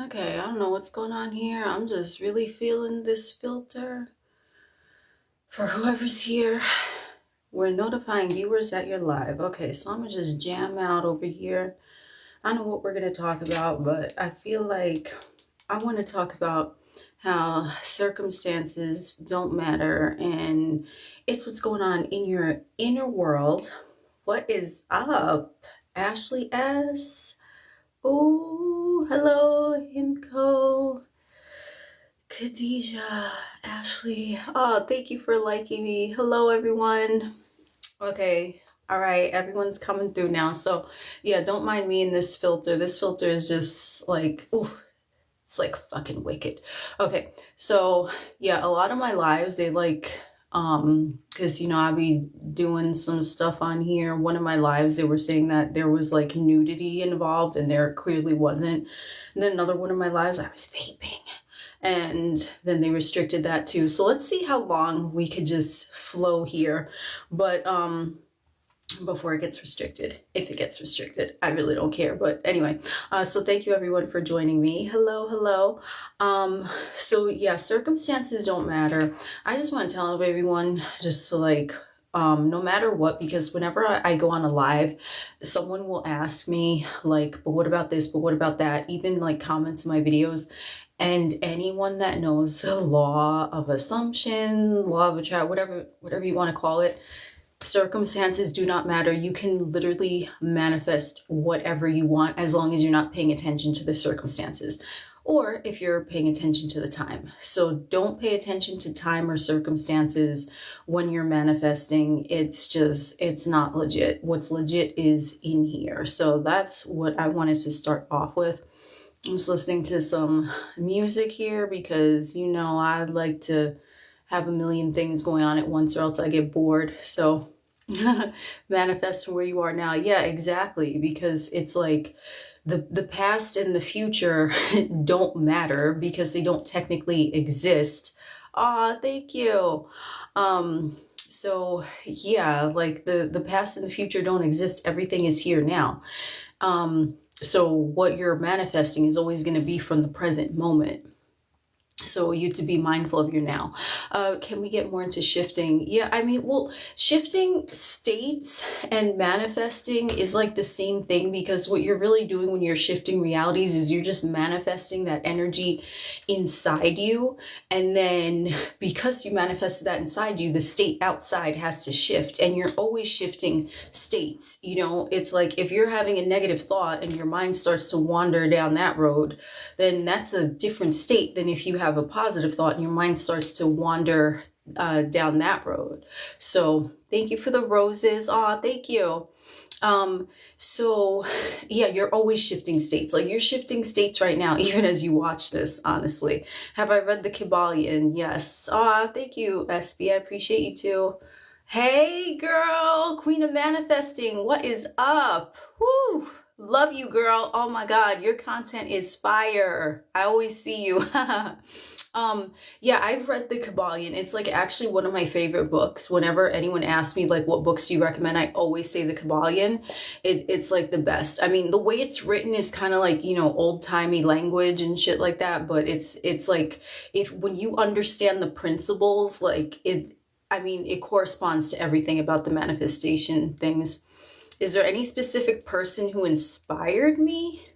Okay, I don't know what's going on here. I'm just really feeling this filter. For whoever's here, we're notifying viewers that you're live. Okay, so I'm gonna just jam out over here. I know what we're gonna talk about, but I feel like I want to talk about how circumstances don't matter and it's what's going on in your inner world. What is up, Ashley S? Oh, hello, Himco. Khadijah, Ashley. Oh, thank you for liking me. Hello, everyone. Okay. All right. Everyone's coming through now. So, yeah, don't mind me in this filter. This filter is just like, ooh, it's like fucking wicked. Okay. So, yeah, a lot of my lives, they like, because, I'll be doing some stuff on here. One of my lives, they were saying that there was like nudity involved and there clearly wasn't. And then another one of my lives, I was vaping and then they restricted that too. So let's see how long we could just flow here. But before it gets restricted, if it gets restricted, I really don't care. But anyway, so thank you everyone for joining me. Hello. So yeah, circumstances don't matter. I just want to tell everyone just to like no matter what, because whenever I go on a live, someone will ask me like, but what about this, but what about that, even like comments in my videos. And anyone that knows the law of assumption, law of attraction, whatever you want to call it, circumstances do not matter. You can literally manifest whatever you want as long as you're not paying attention to the circumstances, or if you're paying attention to the time. So don't pay attention to time or circumstances when you're manifesting. It's not legit. What's legit is in here. So that's what I wanted to start off with. I'm just listening to some music here because, I like to have a million things going on at once or else I get bored. So manifest where you are now. Yeah, exactly. Because it's like the past and the future don't matter because they don't technically exist. Ah, thank you. So yeah, like the past and the future don't exist. Everything is here now. So what you're manifesting is always going to be from the present moment. So you to be mindful of your now. Can we get more into shifting? Yeah, I mean, well, shifting states and manifesting is like the same thing, because what you're really doing when you're shifting realities is you're just manifesting that energy inside you. And then because you manifested that inside you, the state outside has to shift, and you're always shifting states. It's like if you're having a negative thought and your mind starts to wander down that road, then that's a different state than if you have a positive thought and your mind starts to wander down that road. So thank you for the roses. Aw, thank you. So yeah, you're always shifting states. Like you're shifting states right now, even as you watch this, honestly. Have I read the Kybalion? Yes. Aw, thank you, SB. I appreciate you too. Hey girl, Queen of Manifesting, what is up? Woo! Love you, girl. Oh my God, your content is fire. I always see you. Yeah, I've read the Kybalion. It's like actually one of my favorite books. Whenever anyone asks me like what books do you recommend, I always say the Kybalion. It's like the best. I mean, the way it's written is kind of like, old-timey language and shit like that, but it's like when you understand the principles, like it corresponds to everything about the manifestation things. Is there any specific person who inspired me?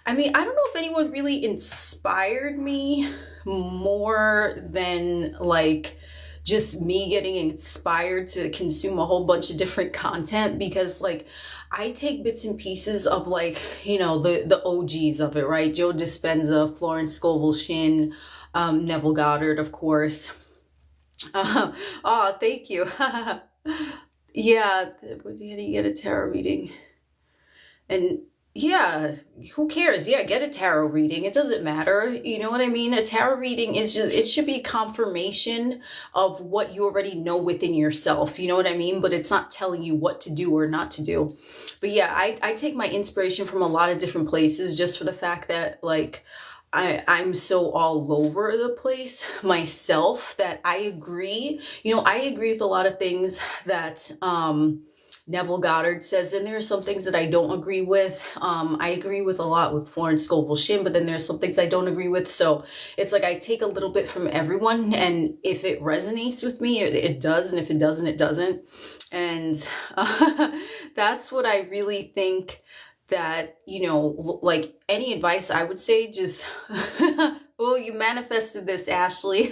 I mean, I don't know if anyone really inspired me more than like just me getting inspired to consume a whole bunch of different content, because like I take bits and pieces of like, the OGs of it, right? Joe Dispenza, Florence Scovel Shinn, Neville Goddard, of course. Oh, thank you. Yeah, how do you get a tarot reading? And yeah, who cares? Yeah, get a tarot reading. It doesn't matter. You know what I mean? A tarot reading is just, it should be confirmation of what you already know within yourself. You know what I mean? But it's not telling you what to do or not to do. But yeah, I take my inspiration from a lot of different places, just for the fact that like, I'm so all over the place myself that I agree. I agree with a lot of things that Neville Goddard says, and there are some things that I don't agree with. I agree with a lot with Florence Scovel Shinn, but then there's some things I don't agree with. So it's like I take a little bit from everyone, and if it resonates with me, it does, and if it doesn't, it doesn't. And that's what I really think that, you know, like any advice I would say, just, oh, you manifested this, Ashley.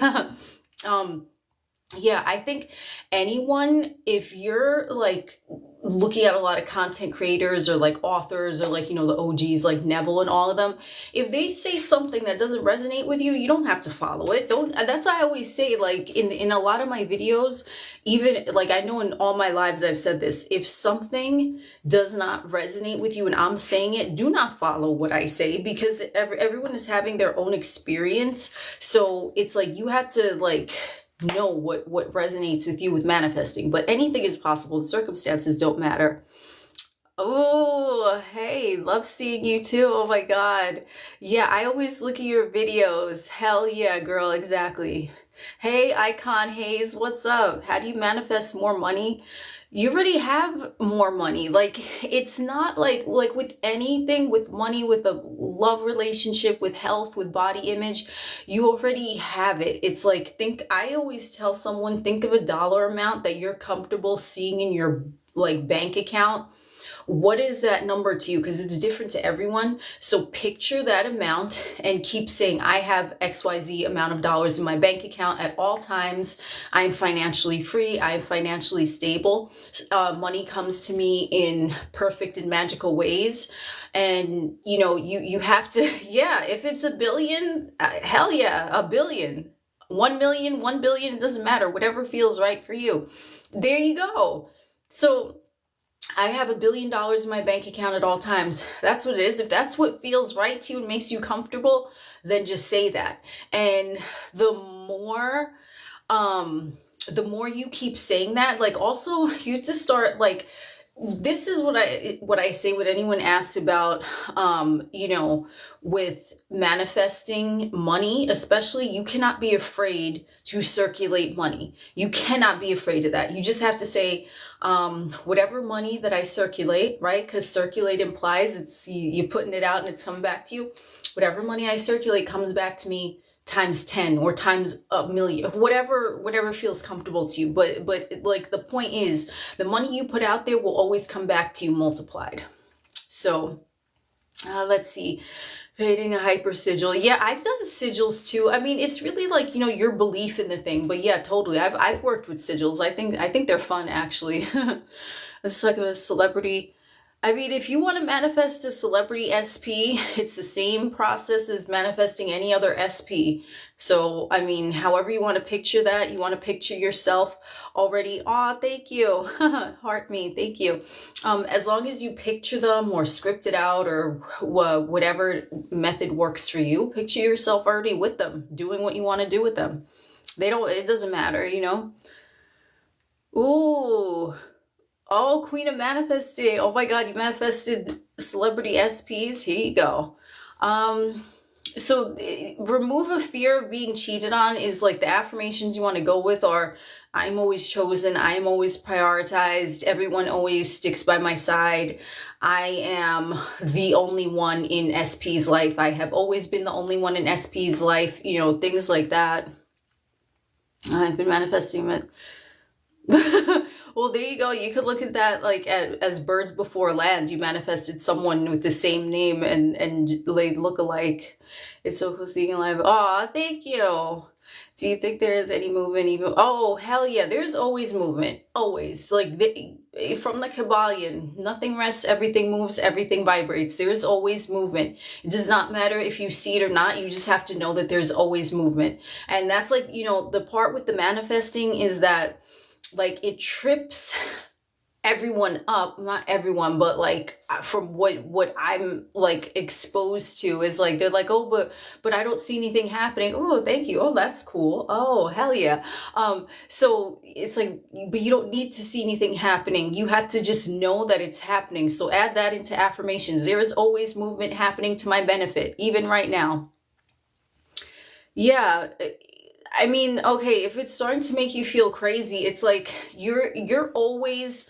Yeah, I think anyone, if you're like looking at a lot of content creators or like authors or like, you know, the OGs like Neville and all of them, if they say something that doesn't resonate with you, you don't have to follow it. Don't, that's why I always say, like in a lot of my videos, even like I know in all my lives I've said this, if something does not resonate with you and I'm saying it, do not follow what I say, because everyone is having their own experience. So it's like you have to like know what resonates with you with manifesting, but anything is possible. The circumstances don't matter. Oh, hey, love seeing you too. Oh my God. Yeah, I always look at your videos. Hell yeah, girl, exactly. Hey, Icon Hayes, what's up? How do you manifest more money? You already have more money. Like, it's not like with anything, with money, with a love relationship, with health, with body image, you already have it. It's like, I always tell someone, think of a dollar amount that you're comfortable seeing in your like bank account. What is that number to you? Because it's different to everyone. So picture that amount and keep saying, I have XYZ amount of dollars in my bank account at all times. I'm financially free. I'm financially stable. Money comes to me in perfect and magical ways. And, you know, you have to, yeah, if it's a billion, hell yeah, a billion, 1 million, 1 billion, it doesn't matter. Whatever feels right for you. There you go. So I have $1 billion in my bank account at all times. That's what it is. If that's what feels right to you and makes you comfortable, then just say that. And the more you keep saying that, like also you have to start like, this is what I say when anyone asks about, you know, with manifesting money, especially, you cannot be afraid to circulate money. You cannot be afraid of that. You just have to say, whatever money that I circulate, right? Because circulate implies it's you're putting it out and it's coming back to you. Whatever money I circulate comes back to me times 10 or times a million, whatever feels comfortable to you. But like the point is, the money you put out there will always come back to you multiplied. So let's see. Creating a hyper sigil. Yeah, I've done sigils too. I mean, it's really like, you know, your belief in the thing. But yeah, totally. I've worked with sigils. I think they're fun actually. It's like a celebrity. I mean, if you want to manifest a celebrity SP, it's the same process as manifesting any other SP. So, I mean, however you want to picture that, you want to picture yourself already. Aw, thank you. Heart me, thank you. As long as you picture them or script it out or whatever method works for you, picture yourself already with them, doing what you want to do with them. It doesn't matter, you know? Ooh. Oh, Queen of Manifesting. Oh my God, you manifested celebrity SPs. Here you go. So remove a fear of being cheated on is like the affirmations you want to go with are, I'm always chosen. I am always prioritized. Everyone always sticks by my side. I am the only one in SP's life. I have always been the only one in SP's life. You know, things like that. I've been manifesting it. Well, there you go. You could look at that like as birds before land. You manifested someone with the same name and they look alike. It's so cool seeing you live. Aw, thank you. Do you think there is any movement even? Oh, hell yeah. There's always movement. Always. Like from the Kabbalion, nothing rests, everything moves, everything vibrates. There is always movement. It does not matter if you see it or not. You just have to know that there's always movement. And that's like, you know, the part with the manifesting is that like it trips everyone up, not everyone, but like from what I'm like exposed to is like they're like, oh, but I don't see anything happening. Oh, thank you. Oh, that's cool. Oh, hell yeah. So it's like, but you don't need to see anything happening. You have to just know that it's happening. So add that into affirmations. There is always movement happening to my benefit, even right now. Yeah. I mean, okay, if it's starting to make you feel crazy, it's like you're always,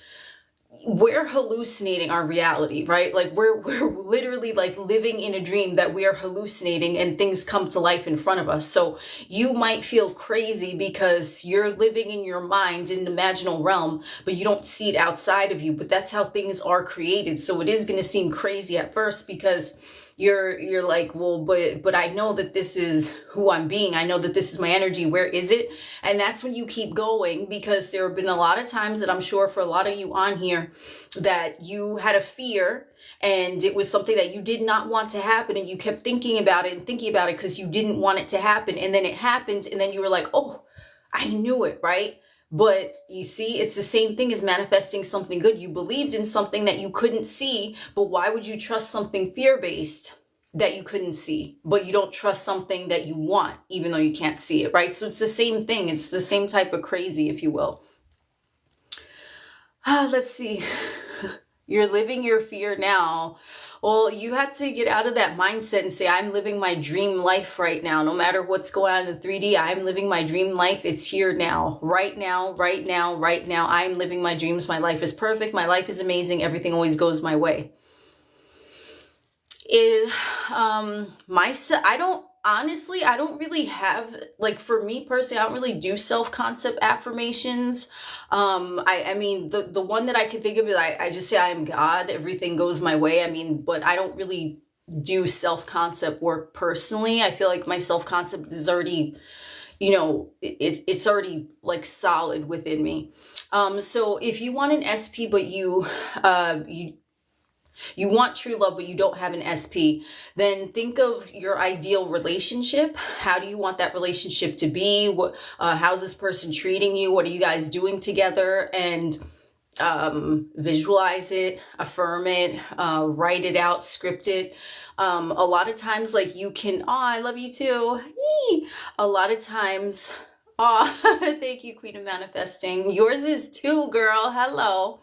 we're hallucinating our reality, right? Like we're literally like living in a dream that we are hallucinating, and things come to life in front of us. So you might feel crazy because you're living in your mind in the imaginal realm, but you don't see it outside of you. But that's how things are created. So it is going to seem crazy at first because you're like, well, but I know that this is who I'm being. I know that this is my energy. Where is it? And that's when you keep going, because there have been a lot of times that I'm sure for a lot of you on here that you had a fear and it was something that you did not want to happen, and you kept thinking about it and thinking about it because you didn't want it to happen. And then it happened, and then you were like, oh, I knew it, right? But you see, it's the same thing as manifesting something good. You believed in something that you couldn't see, but why would you trust something fear-based that you couldn't see? But you don't trust something that you want, even though you can't see it, right? So it's the same thing. It's the same type of crazy, if you will. Let's see. You're living your fear now. Well, you have to get out of that mindset and say, I'm living my dream life right now. No matter what's going on in 3D, I'm living my dream life. It's here now, right now, right now, right now. I'm living my dreams. My life is perfect. My life is amazing. Everything always goes my way. I don't really have, like, for me personally, I don't really do self-concept affirmations. I mean, the one that I can think of is I just say I am God, everything goes my way. I mean, but I don't really do self-concept work personally. I feel like my self-concept is already, you know, it's already like solid within me. So if you want an SP, but you want true love, but you don't have an SP, then think of your ideal relationship. How do you want that relationship to be? How's this person treating you? What are you guys doing together? And visualize it, affirm it, write it out, script it. A lot of times, like, you can, oh, I love you too. Yee. A lot of times, oh, thank you, Queen of Manifesting. Yours is too, girl. Hello.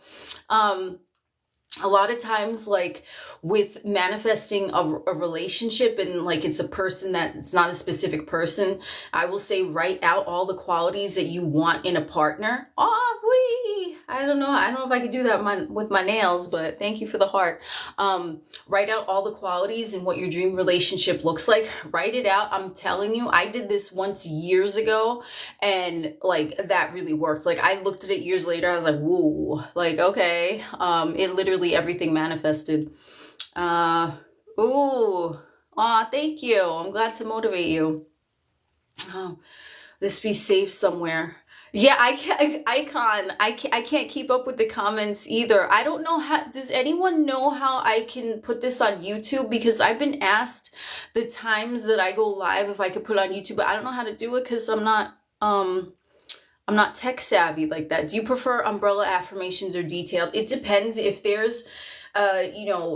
A lot of times, like, with manifesting a relationship, and like it's a person that it's not a specific person, I will say write out all the qualities that you want in a partner. I don't know if I could do that with my nails, but thank you for the heart. Write out all the qualities and what your dream relationship looks like. Write it out. I'm telling you, I did this once years ago, and like that really worked. Like, I looked at it years later, I was like, whoa, like, okay. It literally, everything manifested. Thank you. I'm glad to motivate you. Oh, this be safe somewhere. Yeah, I can't keep up with the comments either. I don't know how, does anyone know how I can put this on YouTube? Because I've been asked the times that I go live if I could put it on YouTube, but I don't know how to do it because I'm not tech savvy like that. Do you prefer umbrella affirmations or detailed? It depends. If there's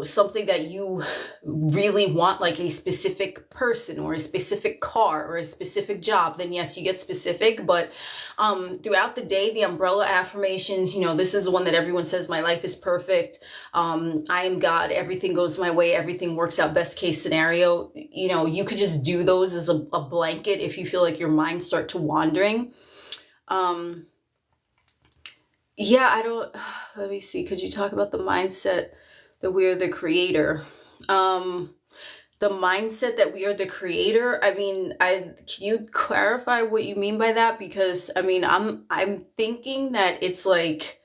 something that you really want, like a specific person or a specific car or a specific job, then yes, you get specific. But throughout the day, the umbrella affirmations, this is the one that everyone says, my life is perfect. I am God. Everything goes my way. Everything works out. Best case scenario. You could just do those as a blanket if you feel like your mind start to wandering. Let me see. Could you talk about the mindset that we are the creator? The mindset that we are the creator. I mean, can you clarify what you mean by that? Because I mean, I'm thinking that it's like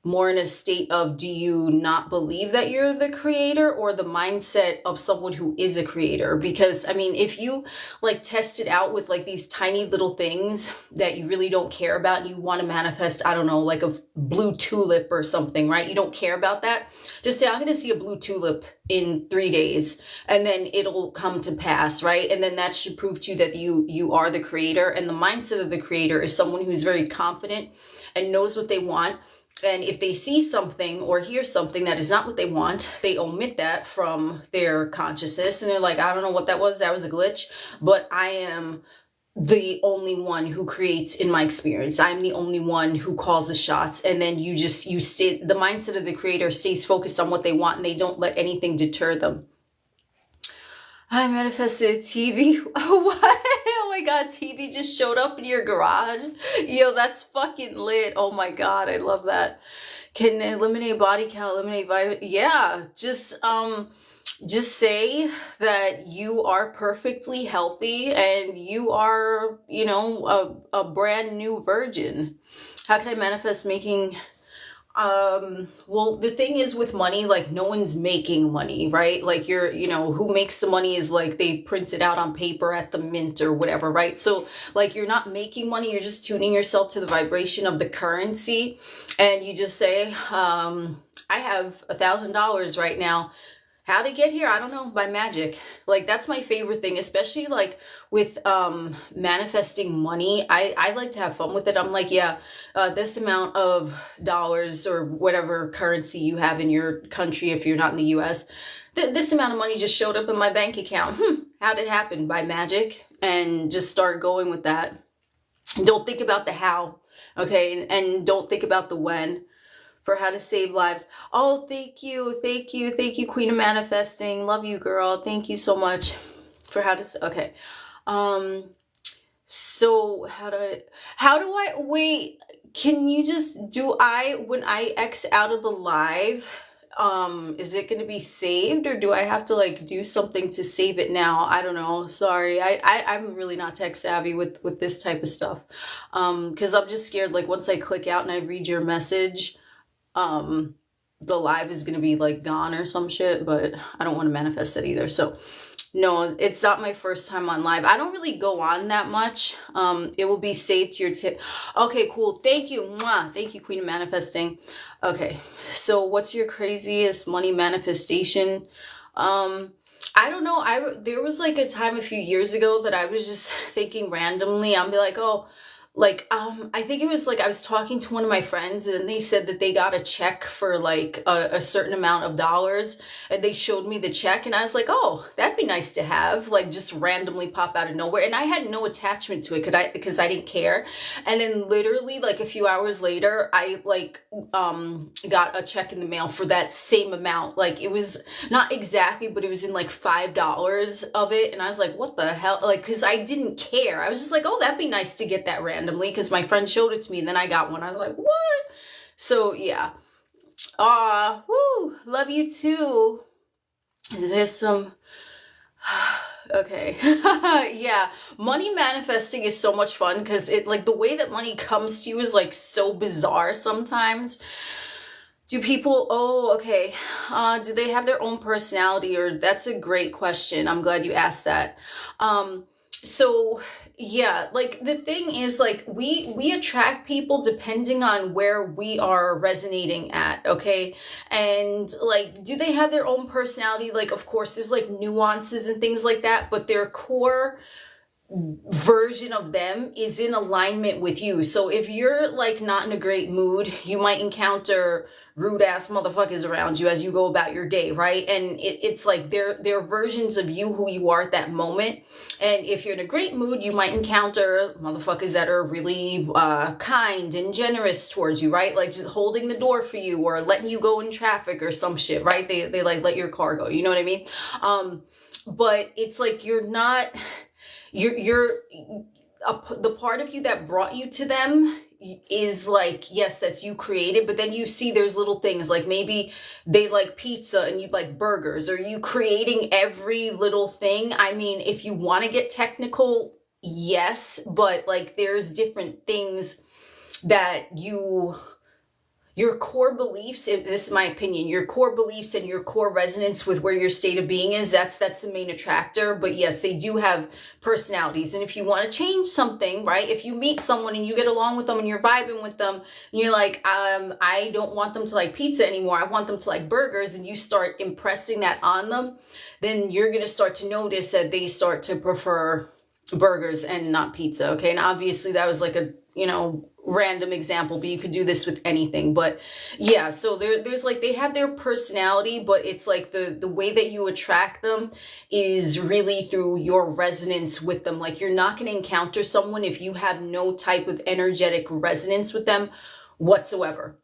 more in a state of, do you not believe that you're the creator, or the mindset of someone who is a creator? Because I mean, if you like test it out with like these tiny little things that you really don't care about, and you want to manifest, I don't know, like a blue tulip or something, right? You don't care about that. Just say, I'm going to see a blue tulip in 3 days, and then it'll come to pass, right? And then that should prove to you that you are the creator. And the mindset of the creator is someone who's very confident and knows what they want. And if they see something or hear something that is not what they want, they omit that from their consciousness. And they're like, I don't know what that was. That was a glitch. But I am the only one who creates in my experience. I'm the only one who calls the shots. And then you stay, the mindset of the creator stays focused on what they want, and they don't let anything deter them. I manifested a TV. Oh, what? Oh my God, TV just showed up in your garage. Yo, that's fucking lit. Oh my God, I love that. Can eliminate body count, eliminate vitamin. Yeah, just say that you are perfectly healthy and you are, you know, a brand new virgin. How can I manifest making well, the thing is with money, like no one's making money, right? Like you're, you know, who makes the money is like they print it out on paper at the mint or whatever, right? So like you're not making money, you're just tuning yourself to the vibration of the currency, and you just say, I have $1,000 right now. How to get here? I don't know, by magic. Like that's my favorite thing, especially like with manifesting money. I like to have fun with it. I'm like, yeah, this amount of dollars or whatever currency you have in your country, if you're not in the US, this amount of money just showed up in my bank account. How did it happen? By magic. And just start going with that. Don't think about the how, okay? And don't think about the when. For how to save lives. Oh, thank you, thank you, thank you, Queen of Manifesting. Love you, girl. Thank you so much for how to. Okay, so how do I wait? Can you just do when I X out of the live? Is it going to be saved, or do I have to like do something to save it now? I don't know. Sorry, I'm really not tech savvy with this type of stuff. Because I'm just scared. Like once I click out and I read your message, the live is gonna be like gone or some shit, but I don't want to manifest it either. So no, it's not my first time on live. I don't really go on that much. It will be saved to your tip. Okay, cool. Thank you. Mwah. Thank you, Queen of Manifesting. Okay, so what's your craziest money manifestation? I don't know. There was like a time a few years ago that I was just thinking randomly. I'll be like, oh, like I think it was like I was talking to one of my friends, and they said that they got a check for like a certain amount of dollars, and they showed me the check, and I was like, oh, that'd be nice to have, like just randomly pop out of nowhere. And I had no attachment to it because I didn't care. And then literally like a few hours later, I like got a check in the mail for that same amount. Like it was not exactly, but it was in like $5 of it. And I was like, what the hell? Like, because I didn't care. I was just like, oh, that'd be nice to get that randomly because my friend showed it to me, and then I got one. I was like, what? So yeah. Woo, love you too. Is there some okay. Yeah, money manifesting is so much fun because it like the way that money comes to you is like so bizarre sometimes. Do people, oh, okay. Do they have their own personality? Or that's a great question. I'm glad you asked that. So yeah, like the thing is like we attract people depending on where we are resonating at, okay? And like, do they have their own personality? Like, of course, there's like nuances and things like that, but their core version of them is in alignment with you. So if you're like not in a great mood, you might encounter rude ass motherfuckers around you as you go about your day, right? And it's like they're versions of you, who you are at that moment. And if you're in a great mood, you might encounter motherfuckers that are really kind and generous towards you, right? Like just holding the door for you or letting you go in traffic or some shit, right? They like let your car go, you know what I mean? But it's like you're the part of you that brought you to them is like, yes, that's you created, but then you see there's little things like maybe they like pizza and you like burgers. Are you creating every little thing? I mean, if you want to get technical, yes, but like there's different things that your core beliefs, if this is my opinion, your core beliefs and your core resonance with where your state of being is, that's the main attractor. But yes, they do have personalities. And if you want to change something, right? If you meet someone and you get along with them and you're vibing with them, and you're like, I don't want them to like pizza anymore. I want them to like burgers, and you start impressing that on them, then you're going to start to notice that they start to prefer burgers and not pizza. Okay. And obviously that was like a, random example, but you could do this with anything. But yeah, so there's like, they have their personality, but it's like the way that you attract them is really through your resonance with them. Like you're not going to encounter someone if you have no type of energetic resonance with them whatsoever.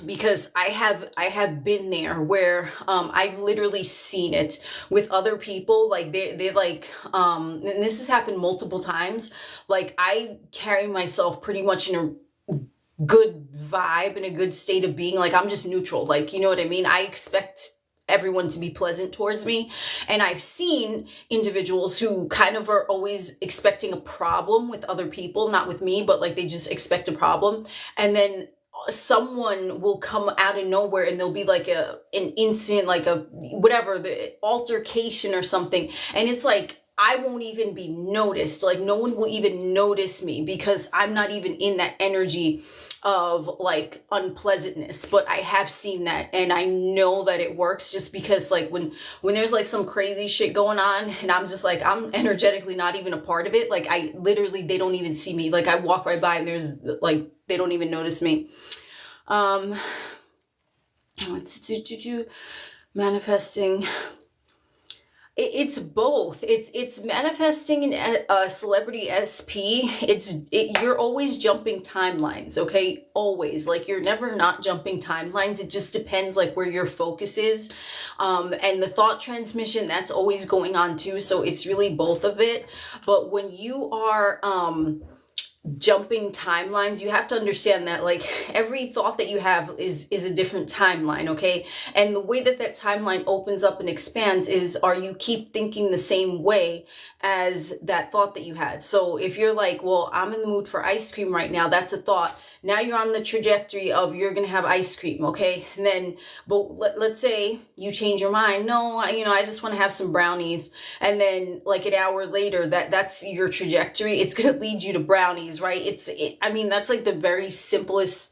Because I have been there where I've literally seen it with other people. Like they like and this has happened multiple times. Like I carry myself pretty much in a good vibe and a good state of being. Like I'm just neutral. Like, you know what I mean? I expect everyone to be pleasant towards me. And I've seen individuals who kind of are always expecting a problem with other people, not with me, but like they just expect a problem. And then someone will come out of nowhere and there'll be like an incident, like a whatever, the altercation or something. And it's like, I won't even be noticed. Like no one will even notice me because I'm not even in that energy of like unpleasantness. But I have seen that and I know that it works, just because like when there's like some crazy shit going on and I'm just like, I'm energetically not even a part of it. Like I literally, they don't even see me. Like I walk right by and there's like, they don't even notice me. Let's do manifesting. It's both. It's manifesting in a celebrity SP. You're always jumping timelines, okay? Always. Like you're never not jumping timelines. It just depends like where your focus is. And the thought transmission, that's always going on too. So it's really both of it. But when you are jumping timelines, you have to understand that like every thought that you have is a different timeline, okay? And the way that timeline opens up and expands is, are you keep thinking the same way as that thought that you had? So if you're like, well, I'm in the mood for ice cream right now, that's a thought. Now you're on the trajectory of you're gonna have ice cream, okay? And then, but let's say you change your mind. No, I just want to have some brownies. And then like an hour later, that's your trajectory. It's gonna lead you to brownies, right? I mean, that's like the very simplest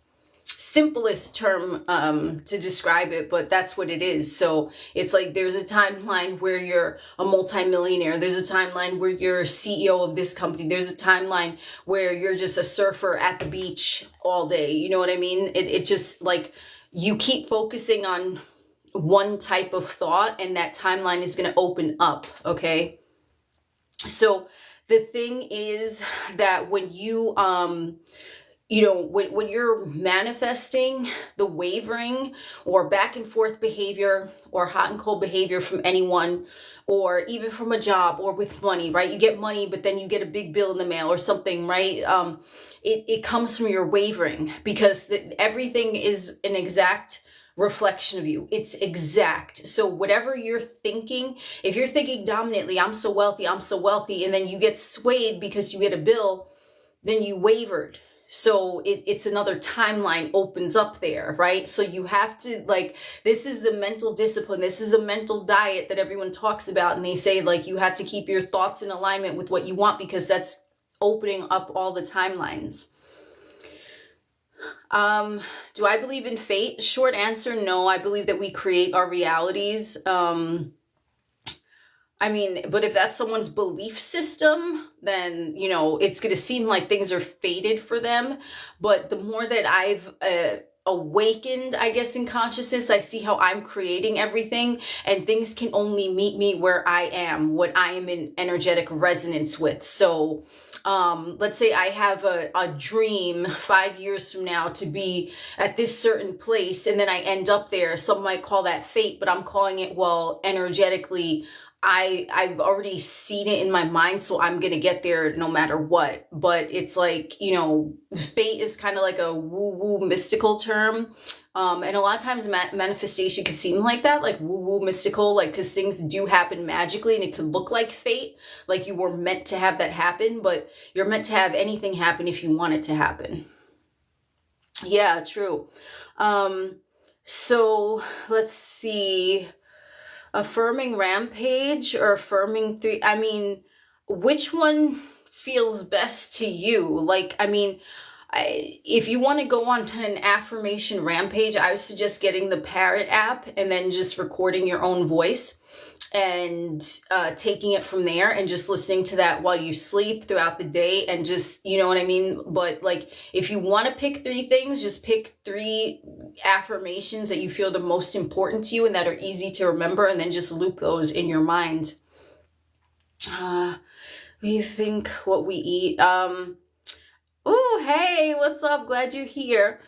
term to describe it, but that's what it is. So it's like there's a timeline where you're a multimillionaire. There's a timeline where you're CEO of this company. There's a timeline where you're just a surfer at the beach all day. You know what I mean? It just like you keep focusing on one type of thought and that timeline is going to open up, okay? So the thing is that when you when you're manifesting the wavering or back and forth behavior or hot and cold behavior from anyone, or even from a job or with money, right? You get money, but then you get a big bill in the mail or something, right? It comes from your wavering, because everything is an exact reflection of you. It's exact. So whatever you're thinking, if you're thinking dominantly, I'm so wealthy, and then you get swayed because you get a bill, then you wavered. So it's another timeline opens up there, right? So you have to like, this is the mental discipline. This is a mental diet that everyone talks about. And they say like, you have to keep your thoughts in alignment with what you want, because that's opening up all the timelines. Do I believe in fate? Short answer, no. I believe that we create our realities. I mean, but if that's someone's belief system, then, it's going to seem like things are fated for them. But the more that I've awakened, I guess, in consciousness, I see how I'm creating everything, and things can only meet me where I am, what I am in energetic resonance with. So let's say I have a dream 5 years from now to be at this certain place, and then I end up there. Some might call that fate, but I'm calling it, well, energetically, I've already seen it in my mind, so I'm going to get there no matter what. But it's like, fate is kind of like a woo-woo mystical term. And a lot of times manifestation could seem like that, like woo-woo mystical, like, because things do happen magically and it could look like fate, like you were meant to have that happen, but you're meant to have anything happen if you want it to happen. Yeah, true. So let's see. Affirming rampage or affirming three. I mean, which one feels best to you? Like, I mean, if you want to go on to an affirmation rampage, I would suggest getting the Parrot app and then just recording your own voice and taking it from there and just listening to that while you sleep throughout the day, and just, you know what I mean? But like, if you want to pick 3 things, just pick 3 affirmations that you feel the most important to you and that are easy to remember, and then just loop those in your mind. We think what we eat. Oh, hey, what's up? Glad you're here.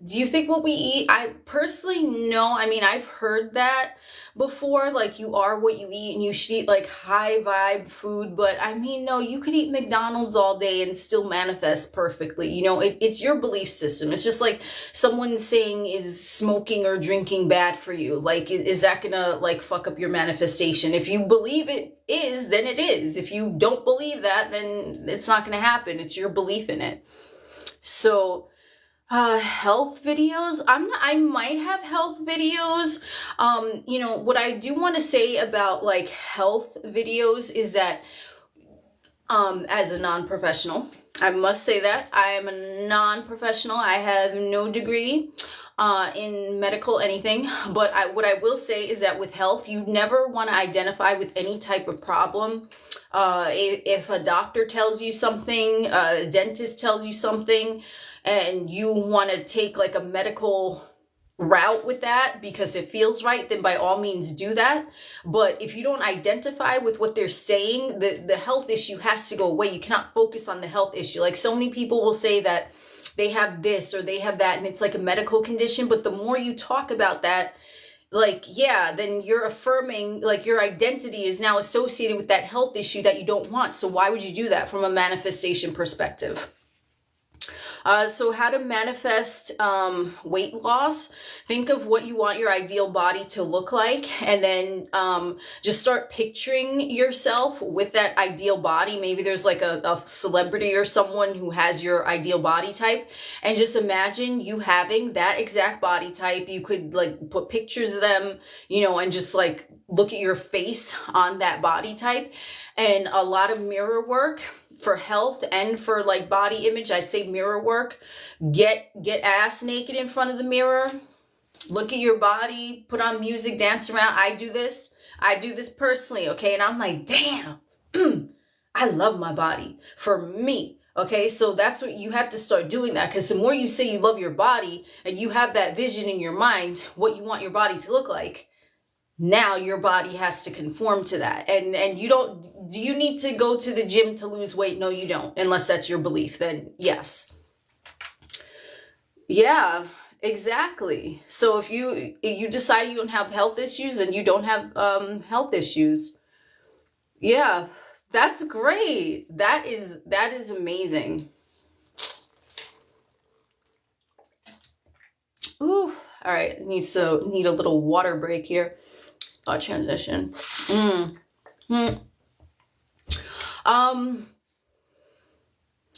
Do you think what we eat? I personally, no. I mean, I've heard that before, like you are what you eat and you should eat like high vibe food. But I mean, no, you could eat McDonald's all day and still manifest perfectly. You know, it's your belief system. It's just like someone saying, is smoking or drinking bad for you? Like, is that gonna like fuck up your manifestation? If you believe it is, then it is. If you don't believe that, then it's not gonna happen. It's your belief in it. So, health videos. I might have health videos. You know, what I do want to say about like health videos is that, as a non-professional, I must say that I am a non-professional. I have no degree in medical anything, but what I will say is that with health, you never want to identify with any type of problem. If a doctor tells you something, a dentist tells you something, and you want to take like a medical route with that because it feels right, then by all means do that. But if you don't identify with what they're saying, the health issue has to go away. You cannot focus on the health issue. Like so many people will say that they have this or they have that and it's like a medical condition, but the more you talk about that, like, yeah, then you're affirming, like your identity is now associated with that health issue that you don't want. So why would you do that from a manifestation perspective? So how to manifest weight loss. Think of what you want your ideal body to look like, and then just start picturing yourself with that ideal body. Maybe there's like a celebrity or someone who has your ideal body type, and just imagine you having that exact body type. You could like put pictures of them, you know, and just like look at your face on that body type. And a lot of mirror work for health and for like body image. I say mirror work. Get ass naked in front of the mirror. Look at your body, put on music, dance around. I do this personally, okay? And I'm like, damn, I love my body for me. Okay, so that's what you have to start doing, that because the more you say you love your body and you have that vision in your mind, what you want your body to look like, now your body has to conform to that. And you don't, do you need to go to the gym to lose weight? No, you don't, unless that's your belief. Then yes. Yeah, exactly. So if you decide you don't have health issues, and you don't have health issues, yeah, that's great. That is amazing. Ooh, all right. Need a little water break here. Transition. Do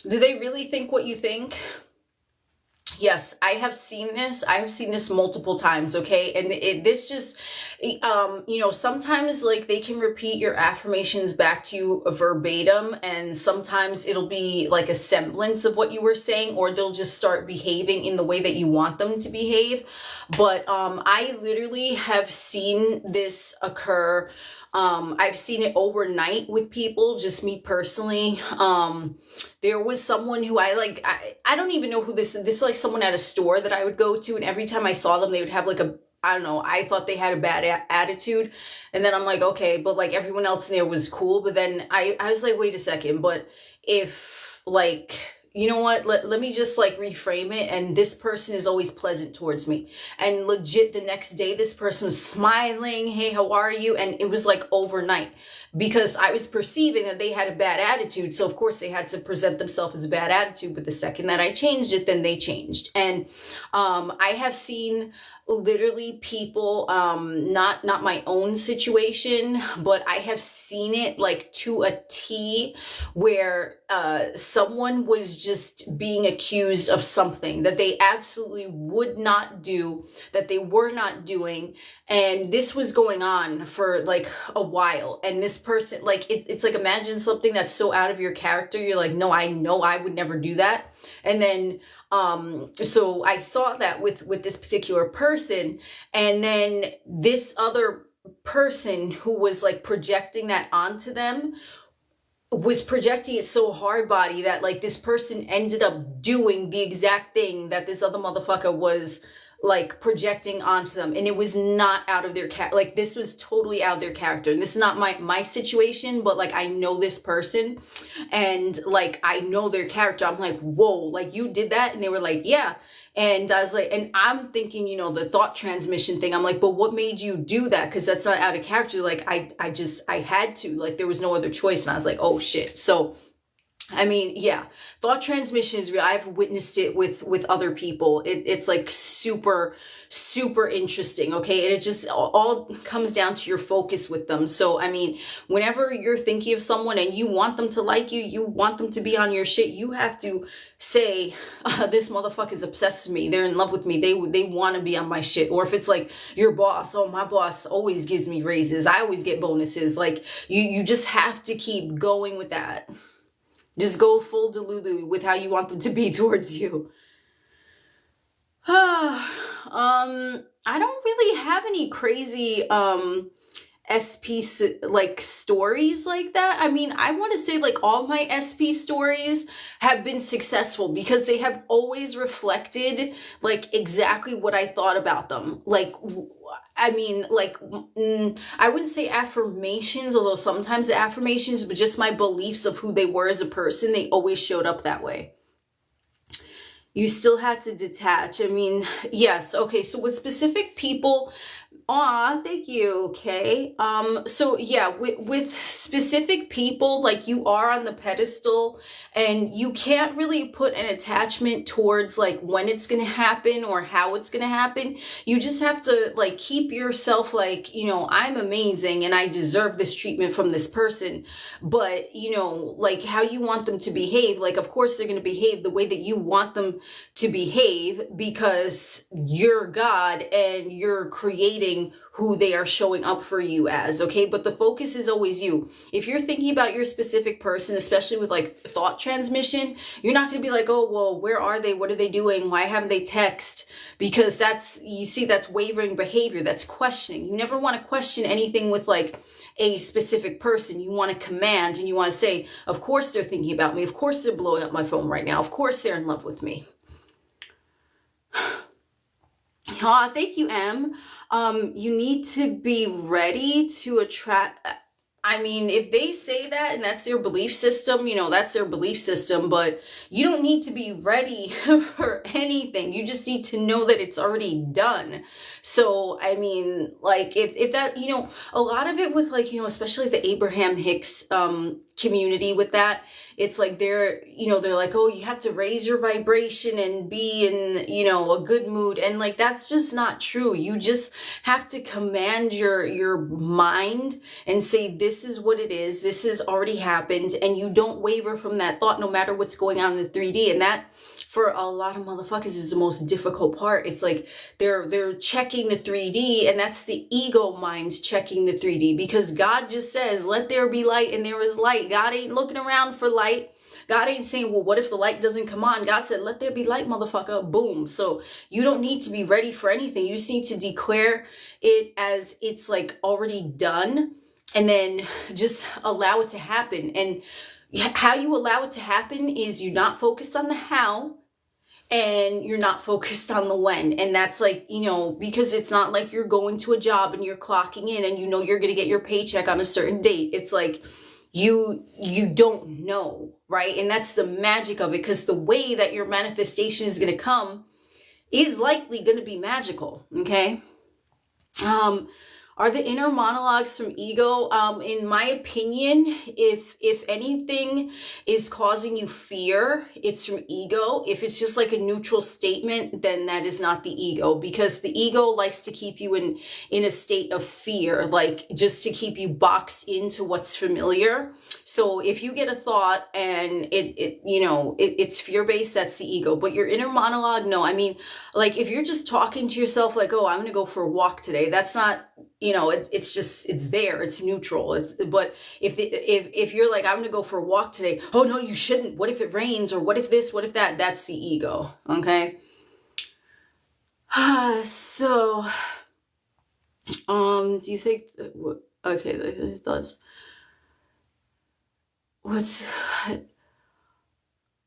they really think what you think? Yes, I have seen this. I have seen this multiple times, okay? And this just, you know, sometimes like they can repeat your affirmations back to you verbatim, and sometimes it'll be like a semblance of what you were saying, or they'll just start behaving in the way that you want them to behave. But I literally have seen this occur. I've seen it overnight with people, just me personally. There was someone who I don't even know who this is. This is like someone at a store that I would go to, and every time I saw them, they would have like I don't know, I thought they had a bad attitude. And then I'm like, okay, but like everyone else in there was cool. But then I was like, wait a second, but if like, you know what, let me just like reframe it. And this person is always pleasant towards me. And legit the next day, this person was smiling. Hey, how are you? And it was like overnight, because I was perceiving that they had a bad attitude. So of course they had to present themselves as a bad attitude. But the second that I changed it, then they changed. And I have seen literally people, not my own situation, but I have seen it like to a T, where someone was just being accused of something that they absolutely would not do, that they were not doing. And this was going on for like a while. And this person, like, it's like, imagine something that's so out of your character. You're like, no, I know I would never do that. And then, so I saw that with this particular person, and then this other person who was like projecting that onto them was projecting it so hard body that like this person ended up doing the exact thing that this other motherfucker was like projecting onto them, and it was not out of their like this was totally out of their character. And this is not my situation, but like I know this person and like I know their character. I'm like, whoa, like you did that? And they were like, yeah. And I was like, and I'm thinking, you know, the thought transmission thing. I'm like, but what made you do that? Because that's not out of character. Like I had to, like there was no other choice. And I was like, oh shit. So I mean, yeah, thought transmission is real. I've witnessed it with other people. It's like super, super interesting. Okay. And it just all comes down to your focus with them. So, I mean, whenever you're thinking of someone and you want them to like you want them to be on your shit, you have to say, this motherfucker's obsessed with me. They're in love with me. They want to be on my shit. Or if it's like your boss, oh, my boss always gives me raises. I always get bonuses. Like you just have to keep going with that. Just go full Delulu with how you want them to be towards you. I don't really have any crazy SP like stories like that. I mean, I want to say like all my SP stories have been successful because they have always reflected like exactly what I thought about them. Like I mean, like, I wouldn't say affirmations, although sometimes the affirmations, but just my beliefs of who they were as a person, they always showed up that way. You still had to detach. I mean, yes. Okay. So with specific people, aw, thank you. Okay. So yeah, with specific people, like you are on the pedestal and you can't really put an attachment towards like when it's going to happen or how it's going to happen. You just have to like keep yourself like, you know, I'm amazing and I deserve this treatment from this person. But you know, like how you want them to behave, like, of course they're going to behave the way that you want them to behave because you're God and you're creating who they are showing up for you as, okay? But the focus is always you. If you're thinking about your specific person, especially with like thought transmission, you're not going to be like, oh, well, where are they? What are they doing? Why haven't they text? Because that's, you see, that's wavering behavior. That's questioning. You never want to question anything with like a specific person. You want to command and you want to say, of course they're thinking about me. Of course they're blowing up my phone right now. Of course they're in love with me. Thank you, Em. You need to be ready to attract. I mean, if they say that and that's their belief system, you know, that's their belief system, but you don't need to be ready for anything. You just need to know that it's already done. So, I mean, like if that, you know, a lot of it with like, you know, especially the Abraham Hicks, community with that, it's like they're, you know, they're like, oh, you have to raise your vibration and be in, you know, a good mood. And like, that's just not true. You just have to command your mind and say, this is what it is. This has already happened. And you don't waver from that thought, no matter what's going on in the 3D. And that, for a lot of motherfuckers, is the most difficult part. It's like they're checking the 3D, and that's the ego mind checking the 3D, because God just says, let there be light, and there is light. God ain't looking around for light. God ain't saying, well, what if the light doesn't come on? God said, let there be light, motherfucker. Boom. So you don't need to be ready for anything. You just need to declare it as it's like already done, and then just allow it to happen. And how you allow it to happen is you're not focused on the how, and you're not focused on the when. And that's like, you know, because it's not like you're going to a job and you're clocking in and you know you're going to get your paycheck on a certain date. It's like you don't know, right? And that's the magic of it, because the way that your manifestation is going to come is likely going to be magical. Okay. Are the inner monologues from ego? In my opinion, if anything is causing you fear, it's from ego. If it's just like a neutral statement, then that is not the ego, because the ego likes to keep you in a state of fear, like just to keep you boxed into what's familiar. So if you get a thought and it's fear-based, that's the ego. But your inner monologue, no. I mean, like if you're just talking to yourself like, oh, I'm going to go for a walk today, that's not, you know, it's just, it's there, it's neutral. But if you're like, I'm going to go for a walk today, oh no, you shouldn't. What if it rains? Or what if this, what if that? That's the ego. Okay. So, do you think, okay, thoughts. What's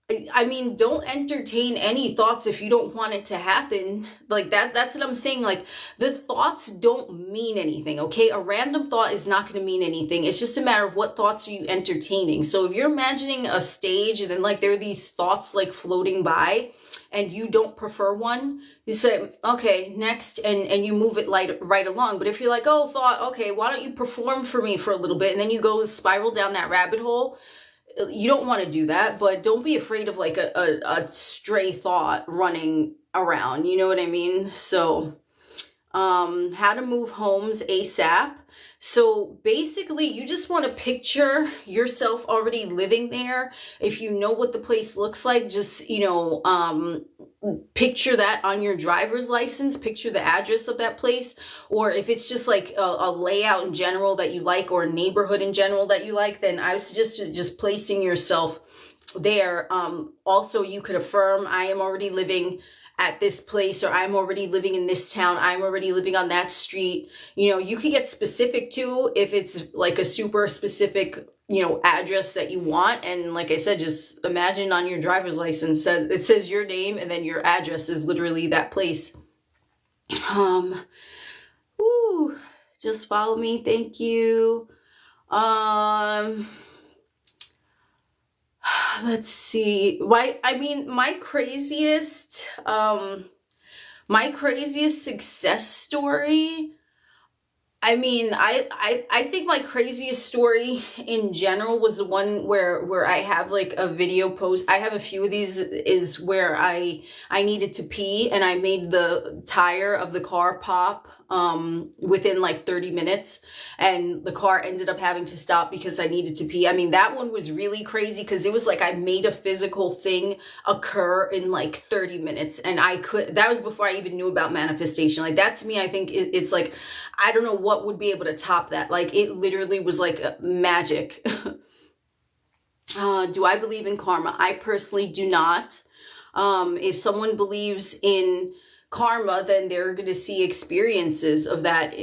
I mean, don't entertain any thoughts if you don't want it to happen. Like that's what I'm saying. Like, the thoughts don't mean anything, okay? A random thought is not going to mean anything. It's just a matter of what thoughts are you entertaining. So if you're imagining a stage and then like there are these thoughts like floating by and you don't prefer one, you say, okay, next, and you move it right along. But if you're like, oh, thought, okay, why don't you perform for me for a little bit? And then you go spiral down that rabbit hole. You don't want to do that, but don't be afraid of like a stray thought running around. You know what I mean? So, how to move homes ASAP. So basically, you just want to picture yourself already living there. If you know what the place looks like, just, picture that on your driver's license, picture the address of that place. Or if it's just like a layout in general that you like, or a neighborhood in general that you like, then I would suggest just placing yourself there. Also, you could affirm, I am already living at this place, or I'm already living in this town, I'm already living on that street. You can get specific too if it's like a super specific address that you want. And like I said, just imagine on your driver's license it says your name and then your address is literally that place. Just follow me, thank you. Let's see. My craziest success story. I think my craziest story in general was the one where I have like a video post. I have a few of these, is where I needed to pee and I made the tire of the car pop within like 30 minutes, and the car ended up having to stop because I needed to pee. That one was really crazy because it was like I made a physical thing occur in like 30 minutes, and that was before I even knew about manifestation. Like, that to me, I think it's like, I don't know what would be able to top that. Like, it literally was like magic. Do I believe in karma? I personally do not. If someone believes in karma, then they're going to see experiences of that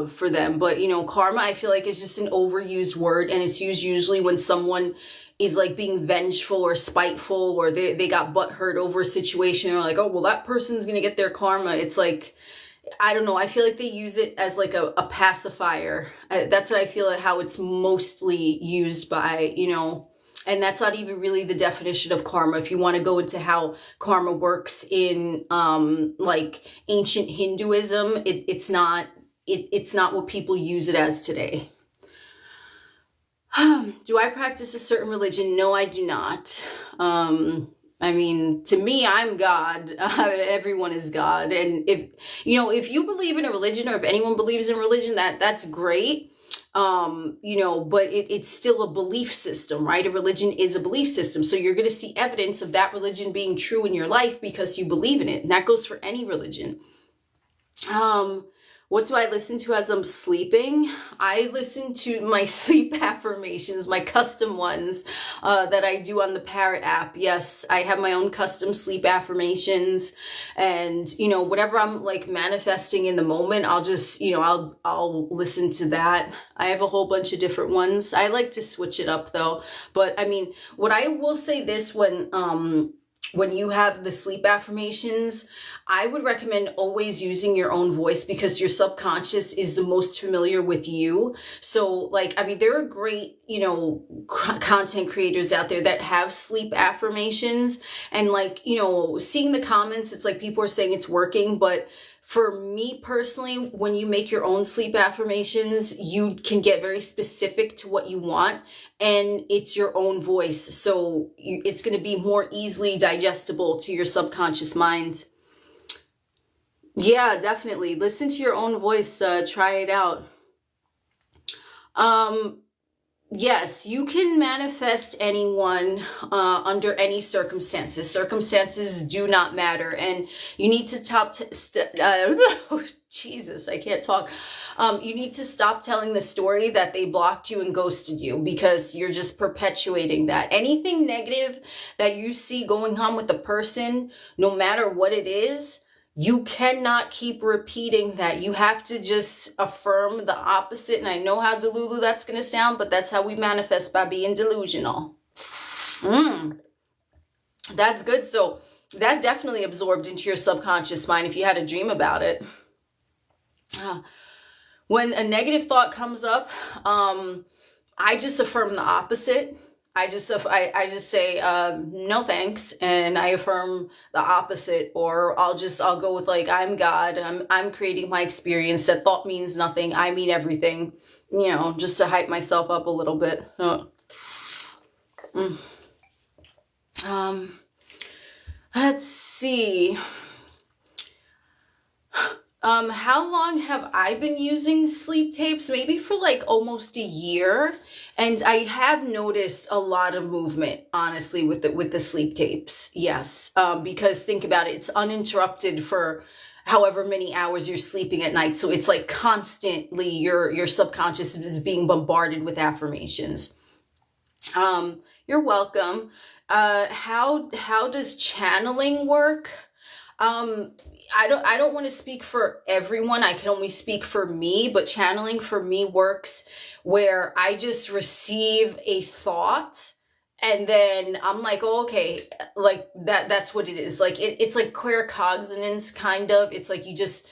for them. But, karma, I feel like, is just an overused word, and it's used usually when someone is like being vengeful or spiteful, or they got butthurt over a situation. Or like, oh, well, that person's going to get their karma. It's like, I don't know. I feel like they use it as like a pacifier. That's what I feel like how it's mostly used by, and that's not even really the definition of karma. If you want to go into how karma works in like ancient Hinduism, it's not what people use it as today. Do I practice a certain religion? No, I do not. To me, I'm God. Everyone is God. And if you believe in a religion, or if anyone believes in religion, that's great. But it's still a belief system, right? A religion is a belief system. So you're going to see evidence of that religion being true in your life because you believe in it. And that goes for any religion. What do I listen to as I'm sleeping? I listen to my sleep affirmations, my custom ones that I do on the Parrot app. Yes, I have my own custom sleep affirmations, and whatever I'm like manifesting in the moment, I'll just I'll listen to that. I have a whole bunch of different ones. I like to switch it up though. But what I will say this, when you have the sleep affirmations, I would recommend always using your own voice, because your subconscious is the most familiar with you. So there are great, content creators out there that have sleep affirmations, and seeing the comments, it's like people are saying it's working. But for me personally, when you make your own sleep affirmations, you can get very specific to what you want, and it's your own voice. So it's going to be more easily digestible to your subconscious mind. Yeah, definitely. Listen to your own voice. Try it out. Yes, you can manifest anyone under any circumstances. Circumstances do not matter, and you need to Jesus, I can't talk. You need to stop telling the story that they blocked you and ghosted you, because you're just perpetuating that. Anything negative that you see going on with a person, no matter what it is, you cannot keep repeating that. You have to just affirm the opposite. And I know how delulu that's going to sound, but that's how we manifest, by being delusional. That's good. So that definitely absorbed into your subconscious mind if you had a dream about it. When a negative thought comes up, I just affirm the opposite. I just say no thanks, and I affirm the opposite. Or I'll go with like, I'm God. I'm creating my experience. That thought means nothing. I mean everything. You know, just to hype myself up a little bit. Let's see. How long have I been using sleep tapes? Maybe for like almost a year. And I have noticed a lot of movement, honestly, with the sleep tapes. Yes. Because think about it, it's uninterrupted for however many hours you're sleeping at night. So it's like constantly your subconscious is being bombarded with affirmations. You're welcome. How does channeling work? I don't want to speak for everyone. I can only speak for me, but channeling for me works where I just receive a thought and then I'm like, oh, okay, like that's what it is. Like it's like claircognizance kind of. It's like you just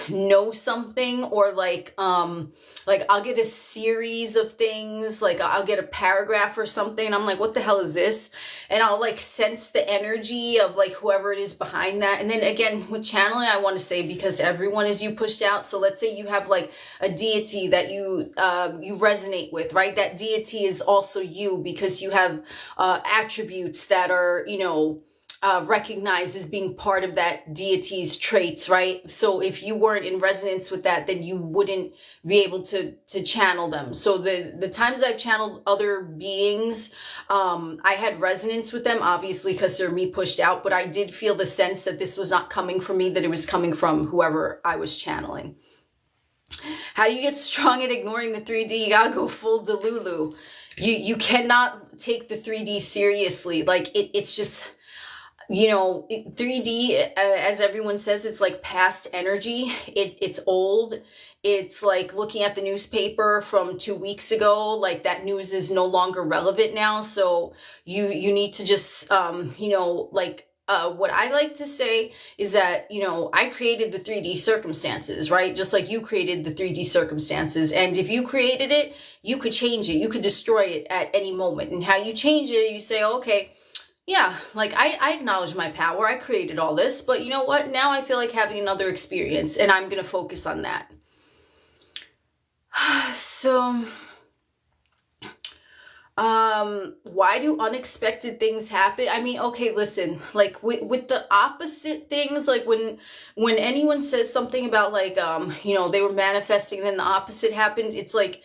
know something, or like I'll get a series of things, like I'll get a paragraph or something and I'm like, what the hell is this? And I'll like sense the energy of like whoever it is behind that. And then again with channeling, I want to say, because everyone is you pushed out. So let's say you have like a deity that you resonate with, right? That deity is also you, because you have attributes that are, you know, recognized as being part of that deity's traits, right? So if you weren't in resonance with that, then you wouldn't be able to channel them. So the times I've channeled other beings, I had resonance with them, obviously, because they're me pushed out, but I did feel the sense that this was not coming from me, that it was coming from whoever I was channeling. How do you get strong at ignoring the 3D? You gotta go full Delulu. You cannot take the 3D seriously. Like it's just, you know, 3D, as everyone says, it's like past energy. It's old. It's like looking at the newspaper from 2 weeks ago, like that news is no longer relevant now. So you need to just, you know, like, what I like to say is that, you know, I created the 3D circumstances, right? Just like you created the 3D circumstances. And if you created it, you could change it. You could destroy it at any moment. And how you change it, you say, okay, yeah, like I acknowledge my power. I created all this, but you know what? Now I feel like having another experience and I'm going to focus on that. So, why do unexpected things happen? I mean, okay, listen, like with the opposite things, like when anyone says something about like, you know, they were manifesting and then the opposite happened, it's like,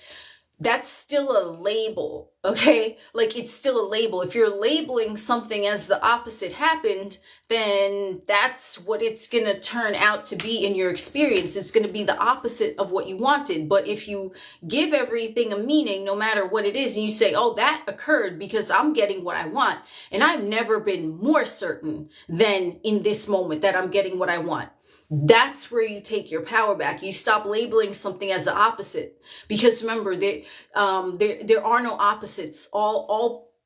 that's still a label, okay? Like it's still a label. If you're labeling something as the opposite happened, then that's what it's going to turn out to be in your experience. It's going to be the opposite of what you wanted. But if you give everything a meaning, no matter what it is, and you say, oh, that occurred because I'm getting what I want. And I've never been more certain than in this moment that I'm getting what I want. That's where you take your power back. You stop labeling something as the opposite, because remember, there are no opposites.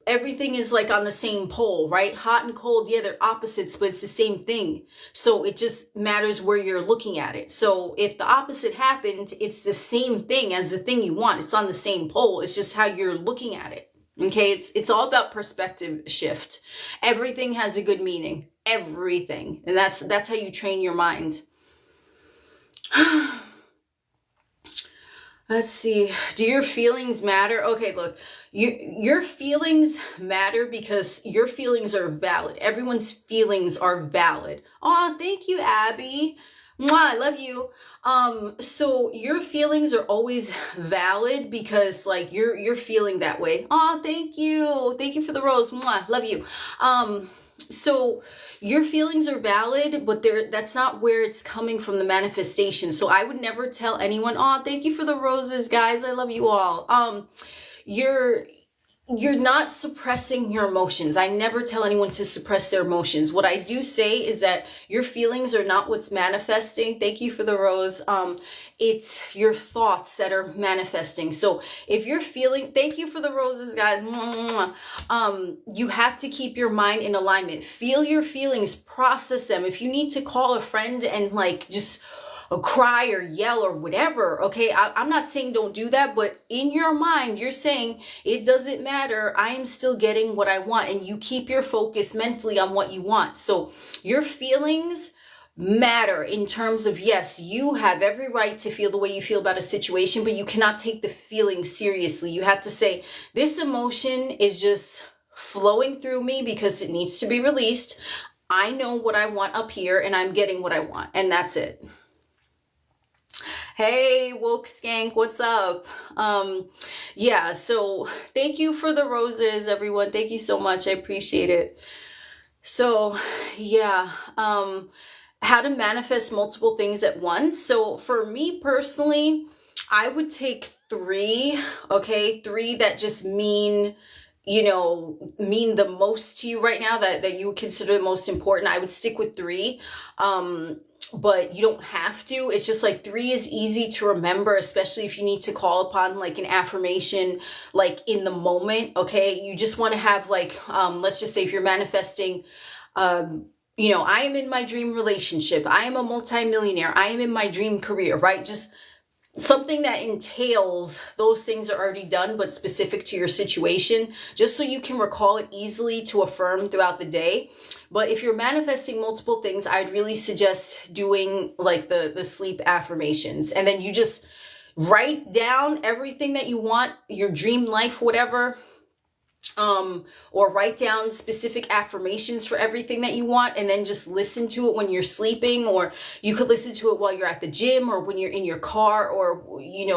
Everything is like on the same pole, right? Hot and cold, yeah, they're opposites, but it's the same thing. So it just matters where you're looking at it. So if the opposite happened, it's the same thing as the thing you want. It's on the same pole. It's just how you're looking at it. Okay, it's all about perspective shift. Everything has a good meaning. Everything. And that's how you train your mind. Let's see. Do your feelings matter? Okay, look. Your feelings matter because your feelings are valid. Everyone's feelings are valid. Oh, thank you, Abby. Mwah, I love you. So your feelings are always valid because like you're feeling that way. Oh, thank you. Thank you for the rose. Mwah, love you. So your feelings are valid, but that's not where it's coming from, the manifestation. So I would never tell anyone, oh, thank you for the roses, guys. I love you all. you're not suppressing your emotions. I never tell anyone to suppress their emotions. What I do say is that your feelings are not what's manifesting. Thank you for the rose. It's your thoughts that are manifesting. So if you're feeling, thank you for the roses, guys. You have to keep your mind in alignment. Feel your feelings, process them. If you need to call a friend and like just cry or yell or whatever, okay, I'm not saying don't do that, but in your mind you're saying it doesn't matter, I am still getting what I want, and you keep your focus mentally on what you want. So your feelings matter in terms of, yes, you have every right to feel the way you feel about a situation, but you cannot take the feeling seriously. You have to say, this emotion is just flowing through me because it needs to be released. I know what I want up here and I'm getting what I want, and that's it. Hey, woke skank, what's up? Yeah, so thank you for the roses, everyone. Thank you so much. I appreciate it. So yeah, how to manifest multiple things at once. So for me personally, I would take 3, okay? 3 that just mean the most to you right now, that you would consider the most important. I would stick with 3. But you don't have to. It's just like 3 is easy to remember, especially if you need to call upon like an affirmation, like in the moment. Okay. You just want to have like, let's just say if you're manifesting, I am in my dream relationship. I am a multimillionaire. I am in my dream career, right? Just something that entails those things are already done, but specific to your situation, just so you can recall it easily to affirm throughout the day. But if you're manifesting multiple things, I'd really suggest doing like the sleep affirmations. And then you just write down everything that you want, your dream life, whatever. Or write down specific affirmations for everything that you want, and then just listen to it when you're sleeping, or you could listen to it while you're at the gym, or when you're in your car, or,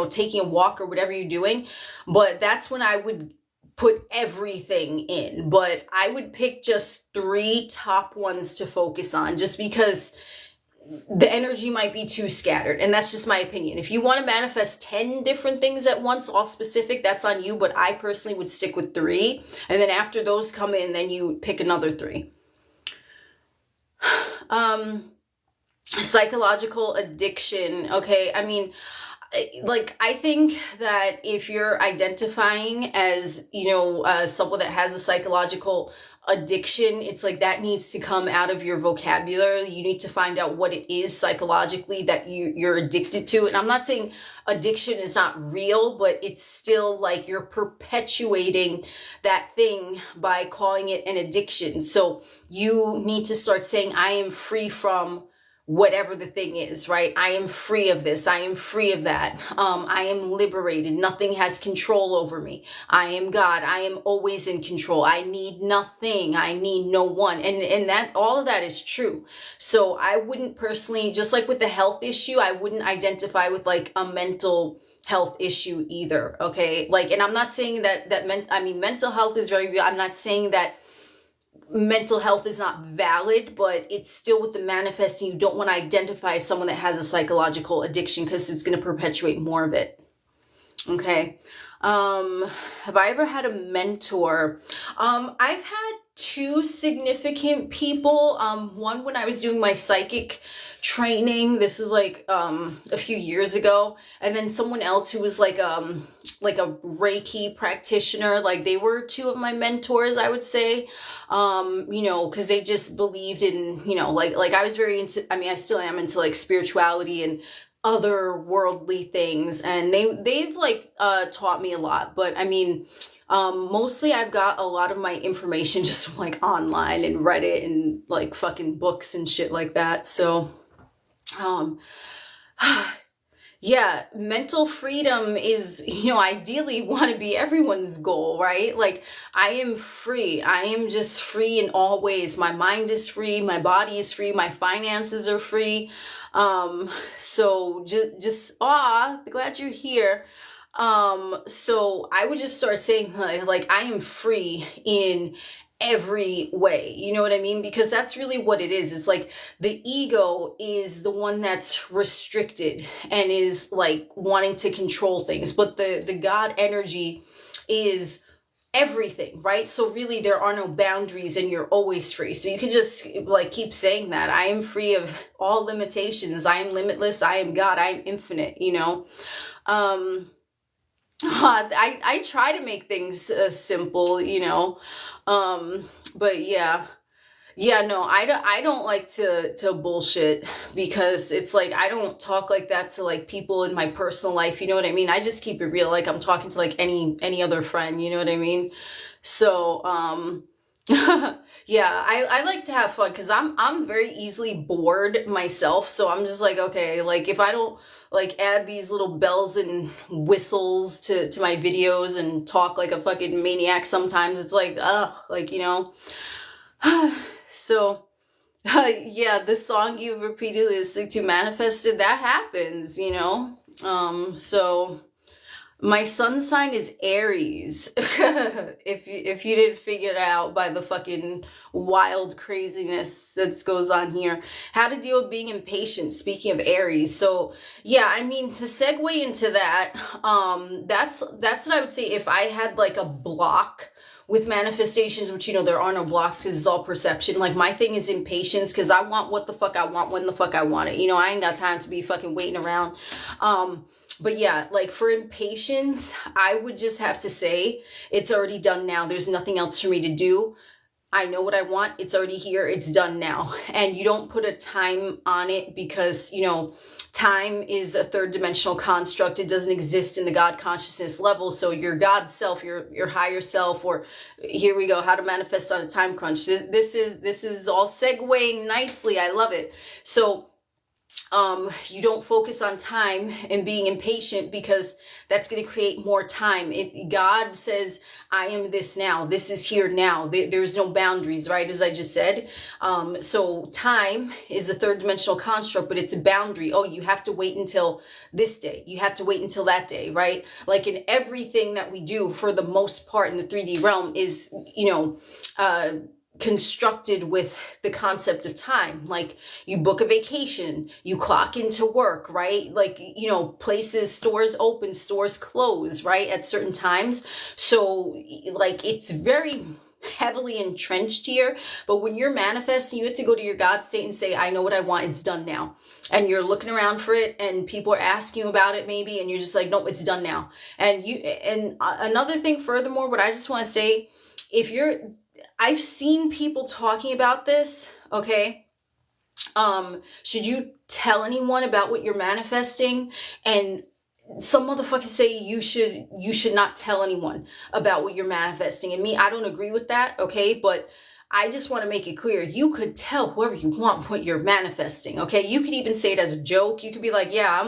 taking a walk, or whatever you're doing. But that's when I would put everything in. But I would pick just 3 top ones to focus on, just because the energy might be too scattered. And that's just my opinion. If you want to manifest 10 different things at once, all specific, that's on you. But I personally would stick with 3. And then after those come in, then you pick another 3. Psychological addiction. Okay. I mean, I think that if you're identifying as, someone that has a psychological addiction, it's like that needs to come out of your vocabulary. You need to find out what it is psychologically that you're addicted to. And I'm not saying addiction is not real, but it's still like you're perpetuating that thing by calling it an addiction. So you need to start saying, I am free from whatever the thing is, right? I am free of this. I am free of that. I am liberated. Nothing has control over me. I am God. I am always in control. I need nothing. I need no one. And that, all of that is true. So I wouldn't personally, just like with the health issue, I wouldn't identify with like a mental health issue either. Okay. And I'm not saying mental health is very real. I'm not saying that mental health is not valid, but it's still with the manifesting. You don't want to identify as someone that has a psychological addiction, because it's going to perpetuate more of it. Okay. Have I ever had a mentor? I've had 2 significant people. One when I was doing my psychic training. This is like a few years ago. And then someone else who was like a Reiki practitioner. Like they were 2 of my mentors, I would say. Because they just believed in, like I was very into, I still am into like spirituality and other worldly things, and they've taught me a lot. But mostly I've got a lot of my information just from like online and Reddit and like fucking books and shit like that. So yeah, mental freedom is, ideally want to be everyone's goal, right? Like I am free. I am just free in all ways. My mind is free. My body is free. My finances are free. So just glad you're here. So I would just start saying like I am free in every way. You know what I mean? Because that's really what it is. It's like the ego is the one that's restricted and is like wanting to control things, but the God energy is everything, right? So really there are no boundaries and you're always free. So you can just like keep saying that. I am free of all limitations. I am limitless. I am God. I am infinite, you know? I try to make things simple, you know? But yeah. Yeah, no, I don't like to bullshit, because it's like I don't talk like that to like people in my personal life, you know what I mean? I just keep it real, like I'm talking to like any other friend, you know what I mean? So, yeah, I like to have fun, because I'm very easily bored myself, so I'm just like, okay, like if I don't like add these little bells and whistles to my videos and talk like a fucking maniac sometimes, it's like, ugh, like, you know. So, yeah, the song you've repeatedly listened to manifested, that happens, you know? So my sun sign is Aries. If you didn't figure it out by the fucking wild craziness that goes on here. How to deal with being impatient, speaking of Aries. So yeah, I mean, to segue into that, that's what I would say if I had like a block with manifestations, which, you know, there are no blocks because it's all perception. Like my thing is impatience, because I want what the fuck I want when the fuck I want it. You know, I ain't got time to be fucking waiting around. But yeah, like for impatience, I would just have to say it's already done now. There's nothing else for me to do. I know what I want. It's already here. It's done now. And you don't put a time on it, because, you know, time is a third dimensional construct. It doesn't exist in the God consciousness level. So your God self, your higher self, or here we go, how to manifest on a time crunch. This is all segueing nicely. I love it. So you don't focus on time and being impatient, because that's going to create more time. God says, I am this now. This is here now. There's no boundaries, right? As I just said. So time is a third dimensional construct, but it's a boundary. Oh, you have to wait until this day. You have to wait until that day, right? Like in everything that we do, for the most part in the 3D realm, is, you know, constructed with the concept of time. Like you book a vacation, you clock into work, right? Like, you know, places, stores open, stores close, right? At certain times. So like it's very heavily entrenched here. But when you're manifesting, you have to go to your God state and say, I know what I want. It's done now. And you're looking around for it and people are asking you about it maybe. And you're just like, no, it's done now. And another thing furthermore, what I just want to say, I've seen people talking about this, okay? Should you tell anyone about what you're manifesting? And some motherfuckers say you should not tell anyone about what you're manifesting. And me, I don't agree with that, okay? But I just want to make it clear. You could tell whoever you want what you're manifesting, okay? You could even say it as a joke. You could be like, yeah,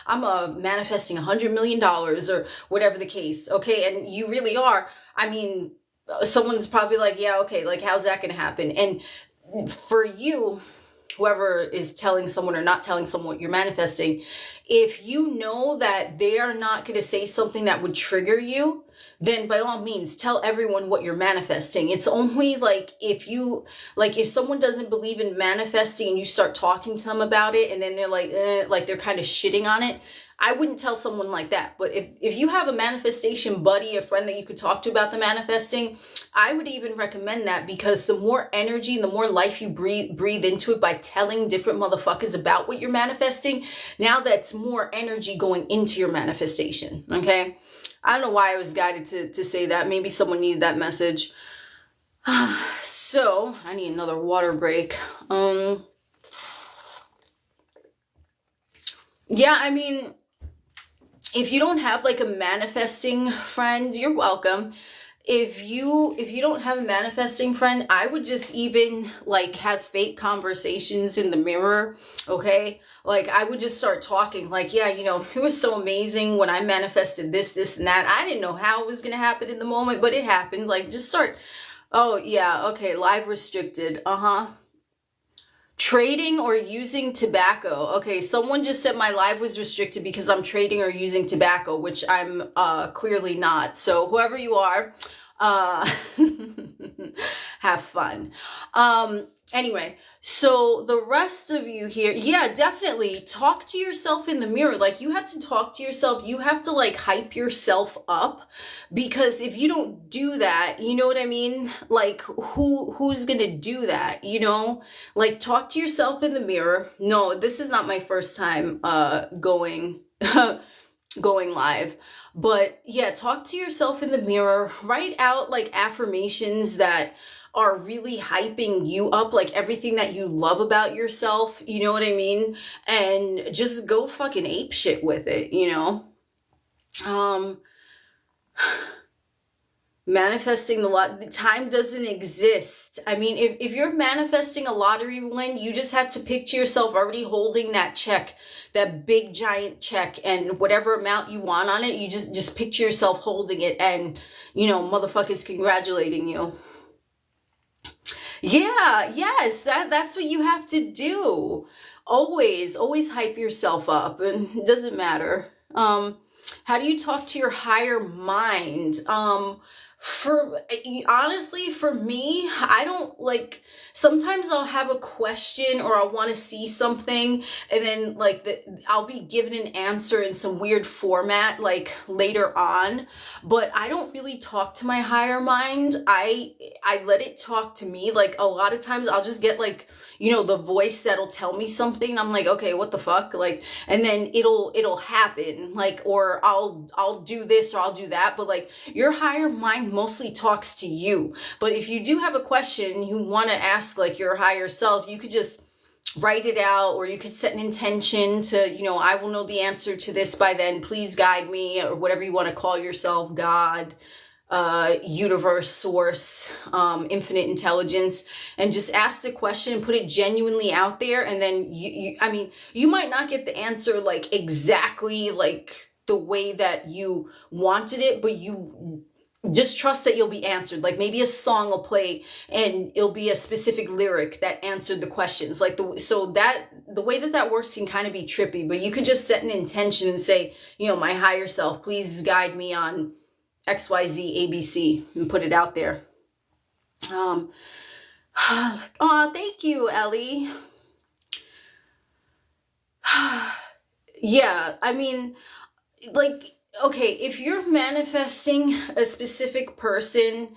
I'm manifesting $100 million or whatever the case, okay? And you really are. I mean, someone's probably like, yeah, okay, like how's that going to happen? And for you, whoever is telling someone or not telling someone what you're manifesting, if you know that they are not going to say something that would trigger you, then by all means tell everyone what you're manifesting. It's only like if someone doesn't believe in manifesting and you start talking to them about it and then they're like they're kind of shitting on it, I wouldn't tell someone like that. But if you have a manifestation buddy, a friend that you could talk to about the manifesting, I would even recommend that, because the more energy, the more life you breathe into it by telling different motherfuckers about what you're manifesting, now that's more energy going into your manifestation, okay? I don't know why I was guided to say that. Maybe someone needed that message. So, I need another water break. Yeah, I mean, if you don't have like a manifesting friend, you're welcome. If you don't have a manifesting friend, I would just even like have fake conversations in the mirror, okay? Like I would just start talking like, yeah, you know, it was so amazing when I manifested this, and that. I didn't know how it was going to happen in the moment, but it happened. Like just start, oh yeah, okay, live restricted, trading or using tobacco. Okay, someone just said my live was restricted because I'm trading or using tobacco, which I'm clearly not. So whoever you are, have fun. Anyway, so the rest of you here, yeah, definitely talk to yourself in the mirror. Like, you have to talk to yourself. You have to like hype yourself up, because if you don't do that, you know what I mean? Like, who's going to do that? You know, like, talk to yourself in the mirror. No, this is not my first time going going live. But yeah, talk to yourself in the mirror, write out like affirmations that are really hyping you up, like everything that you love about yourself, you know what I mean? And just go fucking ape shit with it, you know? Manifesting the lot, the time doesn't exist. I mean, if you're manifesting a lottery win, you just have to picture yourself already holding that check, that big giant check, and whatever amount you want on it, you just picture yourself holding it, and you know, motherfuckers congratulating you. Yeah, yes, that's what you have to do. Always hype yourself up, and it doesn't matter. How do you talk to your higher mind? For honestly, for me, I don't like, sometimes I'll have a question or I want to see something, and then like I'll be given an answer in some weird format like later on, but I don't really talk to my higher mind. I let it talk to me. Like, a lot of times I'll just get like, you know, the voice that'll tell me something, and I'm like, okay, what the fuck? Like, and then it'll happen, like, or I'll do this or I'll do that. But like, your higher mind mostly talks to you. But if you do have a question you want to ask like your higher self, you could just write it out, or you could set an intention to, you know, I will know the answer to this by then, please guide me, or whatever you want to call yourself, God, universe, source, infinite intelligence, and just ask the question and put it genuinely out there. And then I mean, you might not get the answer like exactly like the way that you wanted it, but you just trust that you'll be answered. Like, maybe a song will play and it'll be a specific lyric that answered the questions. Like, the way that works can kind of be trippy, but you could just set an intention and say, you know, my higher self, please guide me on XYZ ABC, and put it out there. Oh, thank you, Ellie. Yeah, I mean, like, okay, if you're manifesting a specific person,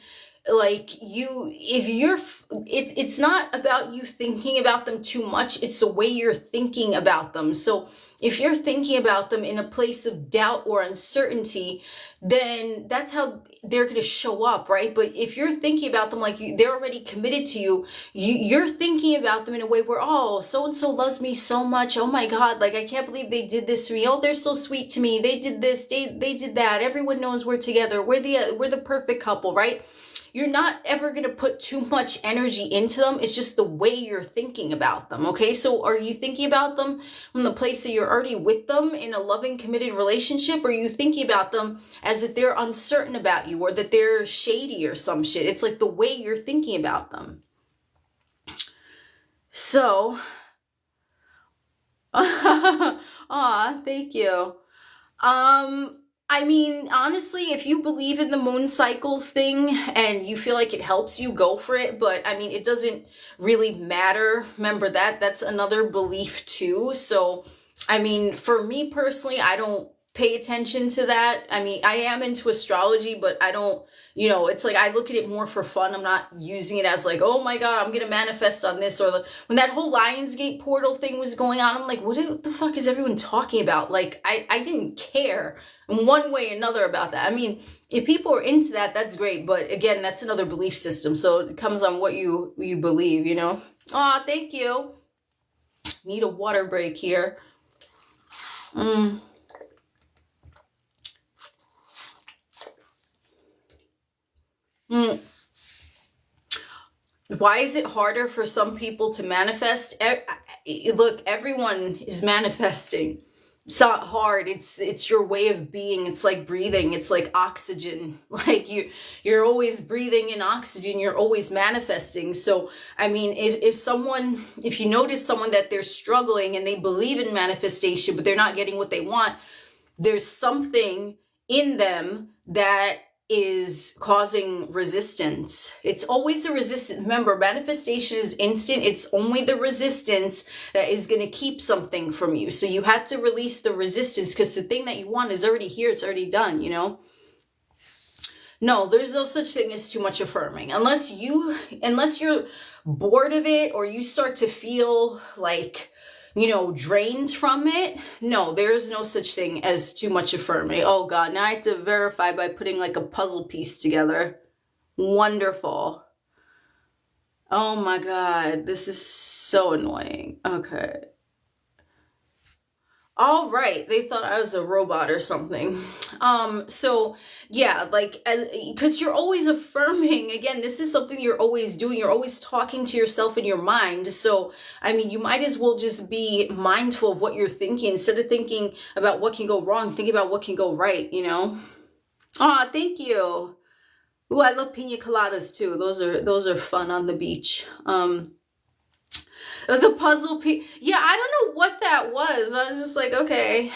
like, it's not about you thinking about them too much, it's the way you're thinking about them. So if you're thinking about them in a place of doubt or uncertainty, then that's how they're going to show up, right? But if you're thinking about them like they're already committed to you, you're thinking about them in a way where, oh, so-and-so loves me so much. Oh my God, like, I can't believe they did this to me. Oh, they're so sweet to me. They did this, they did that. Everyone knows we're together. We're the perfect couple, right? You're not ever going to put too much energy into them. It's just the way you're thinking about them, okay? So are you thinking about them from the place that you're already with them in a loving, committed relationship? Or are you thinking about them as if they're uncertain about you, or that they're shady or some shit? It's like the way you're thinking about them. So, aw, thank you. I mean, honestly, if you believe in the moon cycles thing and you feel like it helps you, go for it. But I mean, it doesn't really matter. Remember that's another belief too. So, I mean, for me personally, I don't pay attention to that. I mean, I am into astrology, but I don't, you know, it's like, I look at it more for fun. I'm not using it as like, oh my God, I'm going to manifest on this. Or when that whole Lionsgate portal thing was going on, I'm like, what the fuck is everyone talking about? Like, I didn't care in one way or another about that. I mean, if people are into that, that's great. But again, that's another belief system. So it comes on what you believe, you know? Aw, thank you. Need a water break here. Why is it harder for some people to manifest? Look, everyone is manifesting. It's not hard. It's your way of being. It's like breathing. It's like oxygen. Like you're always breathing in oxygen. You're always manifesting. So, I mean, if you notice someone that they're struggling and they believe in manifestation, but they're not getting what they want, there's something in them that is causing resistance. It's always a resistance. Remember, manifestation is instant. It's only the resistance that is going to keep something from you. So you have to release the resistance, because the thing that you want is already here. It's already done, you know? No, there's no such thing as too much affirming. Unless you're bored of it, or you start to feel like, you know, drained from it. No, there's no such thing as too much affirming. Oh God, now I have to verify by putting like a puzzle piece together. Wonderful. Oh my God, this is so annoying. Okay. All right, they thought I was a robot or something. So yeah, like, because you're always affirming. Again, this is something you're always doing. You're always talking to yourself in your mind. So, I mean, you might as well just be mindful of what you're thinking. Instead of thinking about what can go wrong, think about what can go right, you know? Aw, thank you. Ooh, I love pina coladas too. Those are fun on the beach. The puzzle piece. Yeah, I don't know what that was. I was just like, okay.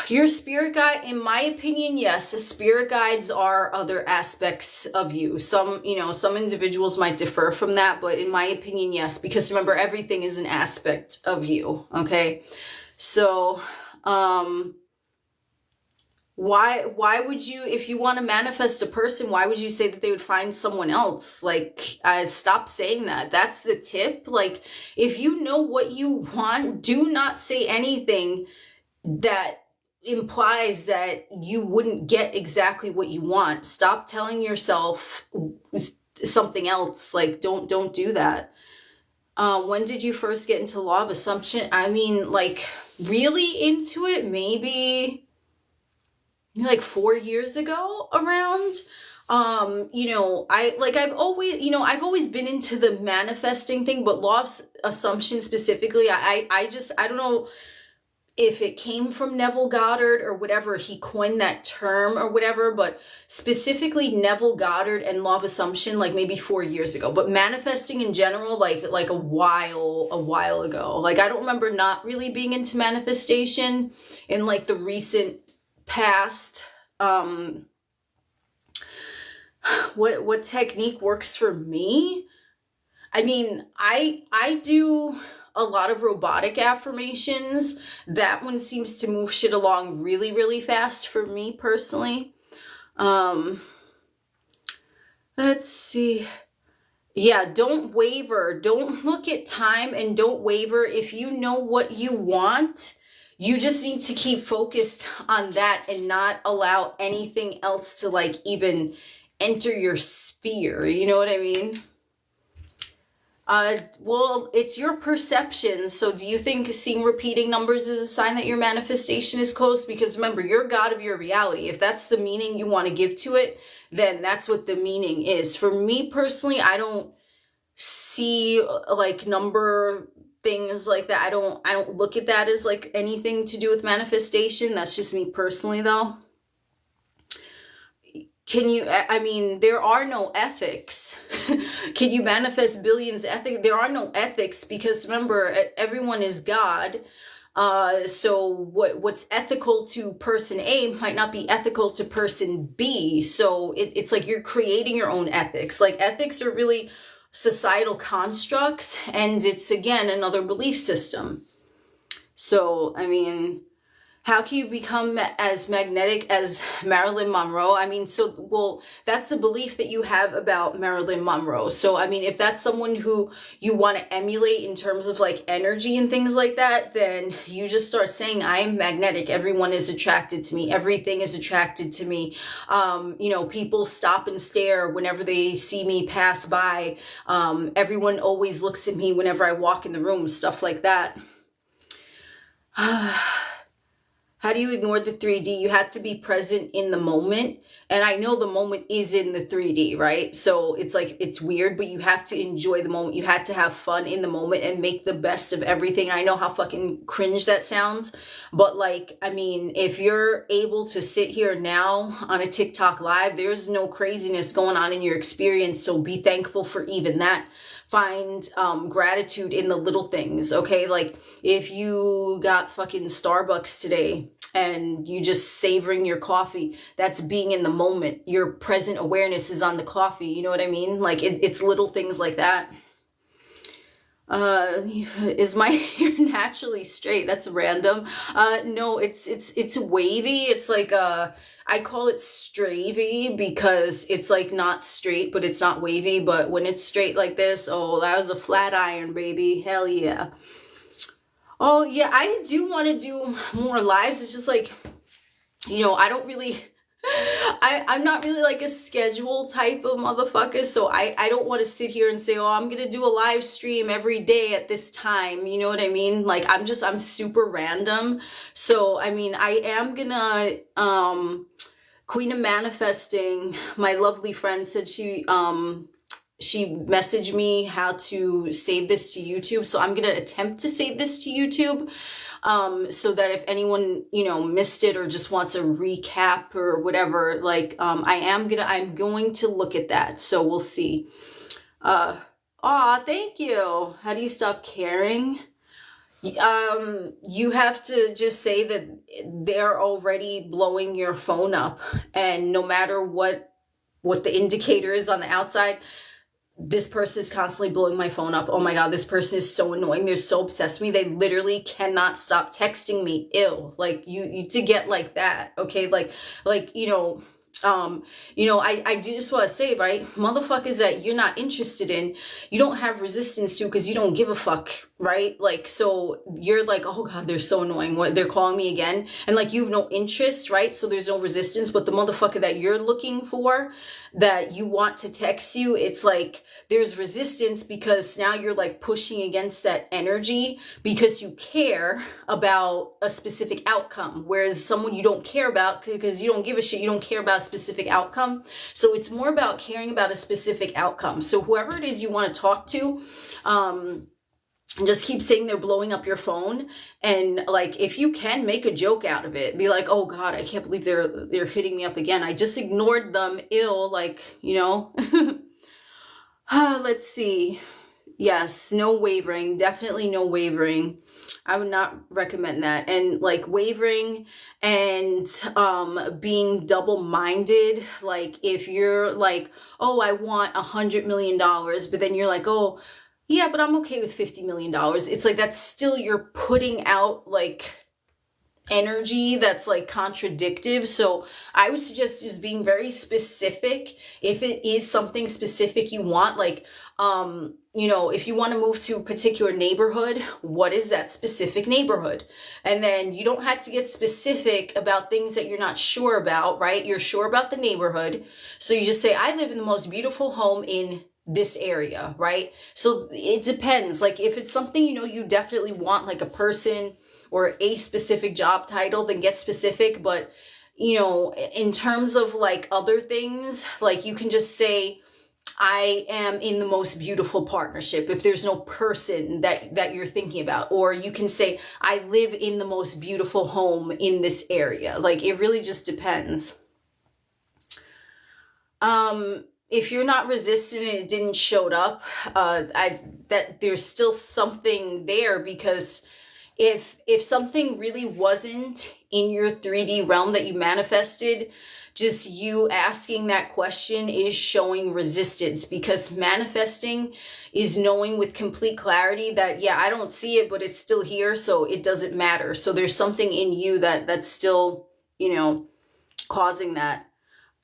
Your spirit guide, in my opinion, yes, spirit guides are other aspects of you. Some, you know, some individuals might differ from that, but in my opinion, yes, because remember, everything is an aspect of you. Okay. So, why would you, if you want to manifest a person, why would you say that they would find someone else? Like, stop saying that. That's the tip. Like, if you know what you want, do not say anything that implies that you wouldn't get exactly what you want. Stop telling yourself something else. Like, don't do that. When did you first get into law of assumption? I mean, like, really into it, maybe like 4 years ago around. You know, I've always been into the manifesting thing, but law of assumption specifically, I don't know if it came from Neville Goddard or whatever, he coined that term or whatever, but specifically Neville Goddard and law of assumption, like maybe 4 years ago, but manifesting in general, like a while ago. Like, I don't remember not really being into manifestation in like the recent past. What technique works for me? I mean, I do a lot of robotic affirmations. That one seems to move shit along really, really fast for me personally. Let's see. Yeah, don't waver. Don't look at time and don't waver. If you know what you want, you just need to keep focused on that and not allow anything else to like even enter your sphere. You know what I mean? Well, it's your perception. So do you think seeing repeating numbers is a sign that your manifestation is close? Because remember, you're God of your reality. If that's the meaning you want to give to it, then that's what the meaning is. For me personally, I don't see like number things like that. I don't look at that as like anything to do with manifestation. That's just me personally though. Can you, I mean, there are no ethics. Can you manifest billions ethics? There are no ethics because remember, everyone is God. So what's ethical to person A might not be ethical to person B. So it's like you're creating your own ethics. Like, ethics are really societal constructs, and it's again another belief system. So, I mean, how can you become as magnetic as Marilyn Monroe? I mean, well, that's the belief that you have about Marilyn Monroe. So, I mean, if that's someone who you want to emulate in terms of like energy and things like that, then you just start saying, I am magnetic. Everyone is attracted to me. Everything is attracted to me. You know, people stop and stare whenever they see me pass by. Everyone always looks at me whenever I walk in the room, stuff like that. How do you ignore the 3D? You have to be present in the moment. And I know the moment is in the 3D, right? So it's like, it's weird, but you have to enjoy the moment. You have to have fun in the moment and make the best of everything. I know how fucking cringe that sounds, but like, I mean, if you're able to sit here now on a TikTok live, there's no craziness going on in your experience. So be thankful for even that find gratitude in the little things, okay? Like if you got fucking Starbucks today and you just savoring your coffee, that's being in the moment. Your present awareness is on the coffee, you know what I mean? Like it's little things like that. Is my hair naturally straight? That's random. No, it's wavy. It's like I call it stravy because it's like not straight, but it's not wavy. But when it's straight like this, oh, that was a flat iron, baby. Hell yeah. Oh yeah, I do want to do more lives. It's just like, you know, I don't really I'm not really like a schedule type of motherfucker, so I don't want to sit here and say, oh, I'm gonna do a live stream every day at this time, you know what I mean? Like I'm super random. So I mean, I am gonna Queen of Manifesting, my lovely friend, said she messaged me how to save this to YouTube, so I'm gonna attempt to save this to YouTube. So that if anyone, you know, missed it or just wants a recap or whatever, like, I'm going to look at that. So we'll see. Thank you. How do you stop caring? You have to just say that they're already blowing your phone up, and no matter what the indicator is on the outside, this person is constantly blowing my phone up. Oh my God, this person is so annoying. They're so obsessed with me. They literally cannot stop texting me. Ill. Like you to get like that. Okay. Like, I do just want to say, right? Motherfuckers that you're not interested in, you don't have resistance to because you don't give a fuck, right? Like, so you're like, oh God, they're so annoying. What, they're calling me again? And like, you have no interest, right? So there's no resistance, but the motherfucker that you're looking for, that you want to text you, it's like, there's resistance because now you're like pushing against that energy because you care about a specific outcome. Whereas someone you don't care about because you don't give a shit, you don't care about a specific outcome. So it's more about caring about a specific outcome. So whoever it is you want to talk to, just keep saying they're blowing up your phone, and like if you can, make a joke out of it. Be like, oh God, I can't believe they're hitting me up again. I just ignored them. Ill, like, you know. Let's see. Yes, no wavering. Definitely no wavering. I would not recommend that. And like wavering and being double-minded, like if you're like, oh, I want $100 million, but then you're like, oh yeah, but I'm okay with $50 million. It's like, that's still, you're putting out like energy that's like contradictive. So I would suggest just being very specific. If it is something specific you want, like, you know, if you want to move to a particular neighborhood, what is that specific neighborhood? And then you don't have to get specific about things that you're not sure about, right? You're sure about the neighborhood. So you just say, I live in the most beautiful home in this area, right? So it depends. Like if it's something, you know, you definitely want, like a person or a specific job title, then get specific. But, you know, in terms of like other things, like you can just say, I am in the most beautiful partnership if there's no person that you're thinking about. Or you can say, I live in the most beautiful home in this area. Like it really just depends. If you're not resistant and it didn't show up, that there's still something there, because if something really wasn't in your 3D realm that you manifested, just you asking that question is showing resistance, because manifesting is knowing with complete clarity that, yeah, I don't see it, but it's still here, so it doesn't matter. So there's something in you that's still, you know, causing that.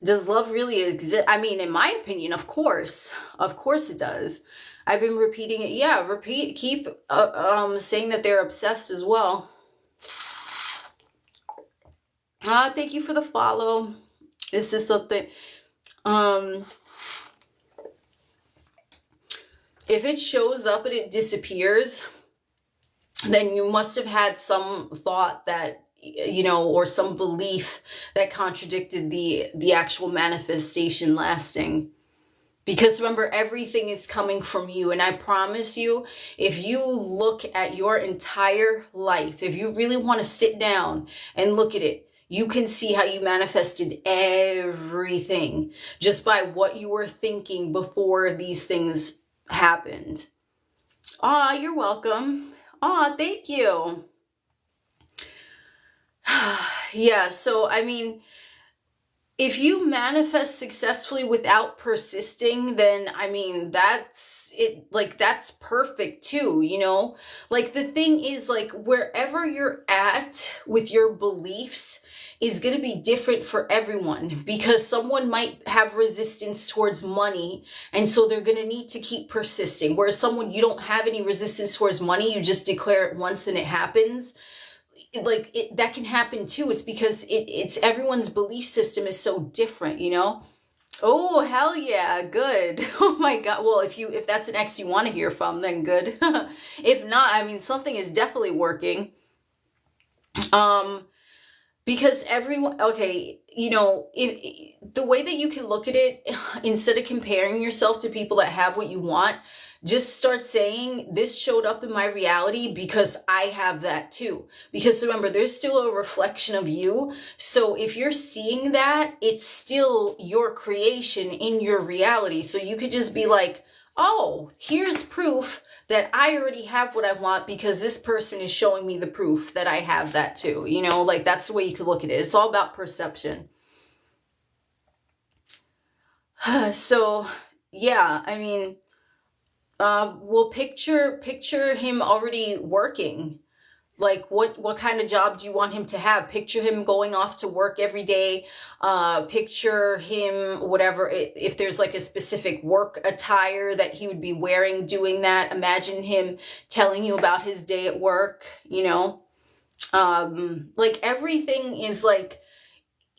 Does love really exist? I mean, in my opinion, of course it does. I've been repeating it. Yeah, keep saying that they're obsessed as well. Thank you for the follow. This is something, if it shows up and it disappears, then you must have had some thought that, you know, or some belief that contradicted the actual manifestation lasting. Because remember, everything is coming from you. And I promise you, if you look at your entire life, if you really want to sit down and look at it, you can see how you manifested everything just by what you were thinking before these things happened. Aw, you're welcome. Aw, thank you. Yeah, so I mean, if you manifest successfully without persisting, then I mean, that's it, like that's perfect too, you know? Like the thing is, like wherever you're at with your beliefs is going to be different for everyone, because someone might have resistance towards money, and so they're going to need to keep persisting, whereas someone, you don't have any resistance towards money, you just declare it once and it happens. Like that can happen too. It's because it's everyone's belief system is so different, you know? Oh, hell yeah, good. Oh my god. Well, if that's an ex you want to hear from, then good. If not, I mean, something is definitely working. Um because everyone, okay, you know, if the way that you can look at it, instead of comparing yourself to people that have what you want, just start saying, this showed up in my reality because I have that too. Because remember, there's still a reflection of you. So if you're seeing that, it's still your creation in your reality. So you could just be like, oh, here's proof that I already have what I want because this person is showing me the proof that I have that too. You know, like that's the way you could look at it. It's all about perception. So yeah, I mean, well, picture him already working. Like what kind of job do you want him to have? Picture him going off to work every day. Picture him, whatever, if there's like a specific work attire that he would be wearing doing that. Imagine him telling you about his day at work, you know? Like everything is like,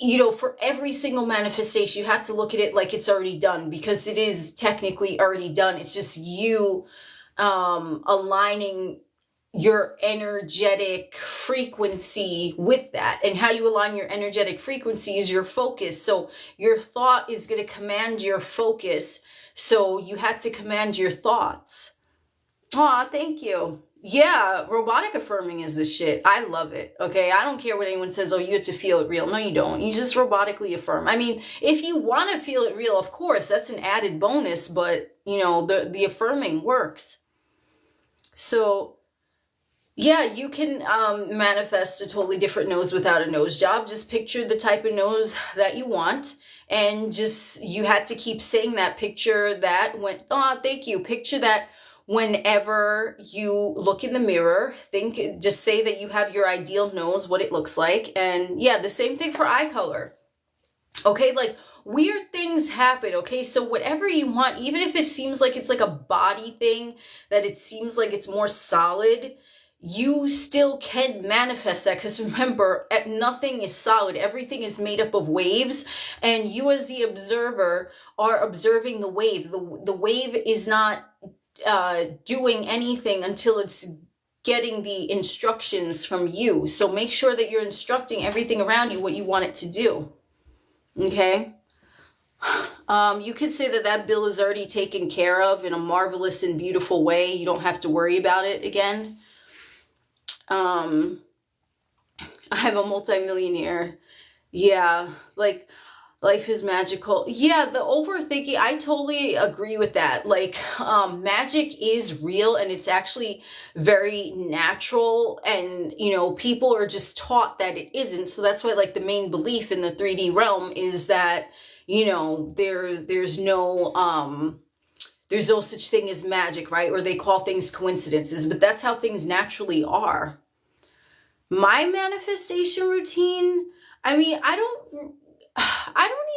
you know, for every single manifestation, you have to look at it like it's already done, because it is technically already done. It's just you aligning your energetic frequency with that. And how you align your energetic frequency is your focus. So your thought is going to command your focus. So you have to command your thoughts. Aw, thank you. Yeah, robotic affirming is the shit. I love it. Okay, I don't care what anyone says. Oh, you have to feel it real. No, you don't. You just robotically affirm. I mean, if you want to feel it real, of course, that's an added bonus. But you know, the affirming works. So yeah, you can manifest a totally different nose without a nose job. Just picture the type of nose that you want. And just, you had to keep saying that. Picture that when, oh, thank you. Picture that whenever you look in the mirror. Just say that you have your ideal nose, what it looks like. And yeah, the same thing for eye color. Okay, like weird things happen. Okay, so whatever you want, even if it seems like it's like a body thing, that it seems like it's more solid, you still can manifest that. Because remember, nothing is solid. Everything is made up of waves, and you as the observer are observing the wave. The wave is not doing anything until it's getting the instructions from you. So make sure that you're instructing everything around you what you want it to do. Okay? You could say that that bill is already taken care of in a marvelous and beautiful way. You don't have to worry about it again. I'm a multimillionaire. Yeah, like life is magical. Yeah, the overthinking, I totally agree with that. Like, magic is real, and it's actually very natural, and, you know, people are just taught that it isn't. So that's why, like, the main belief in the 3D realm is that, you know, there's no such thing as magic, right? Or they call things coincidences, but that's how things naturally are. My manifestation routine, I mean, I don't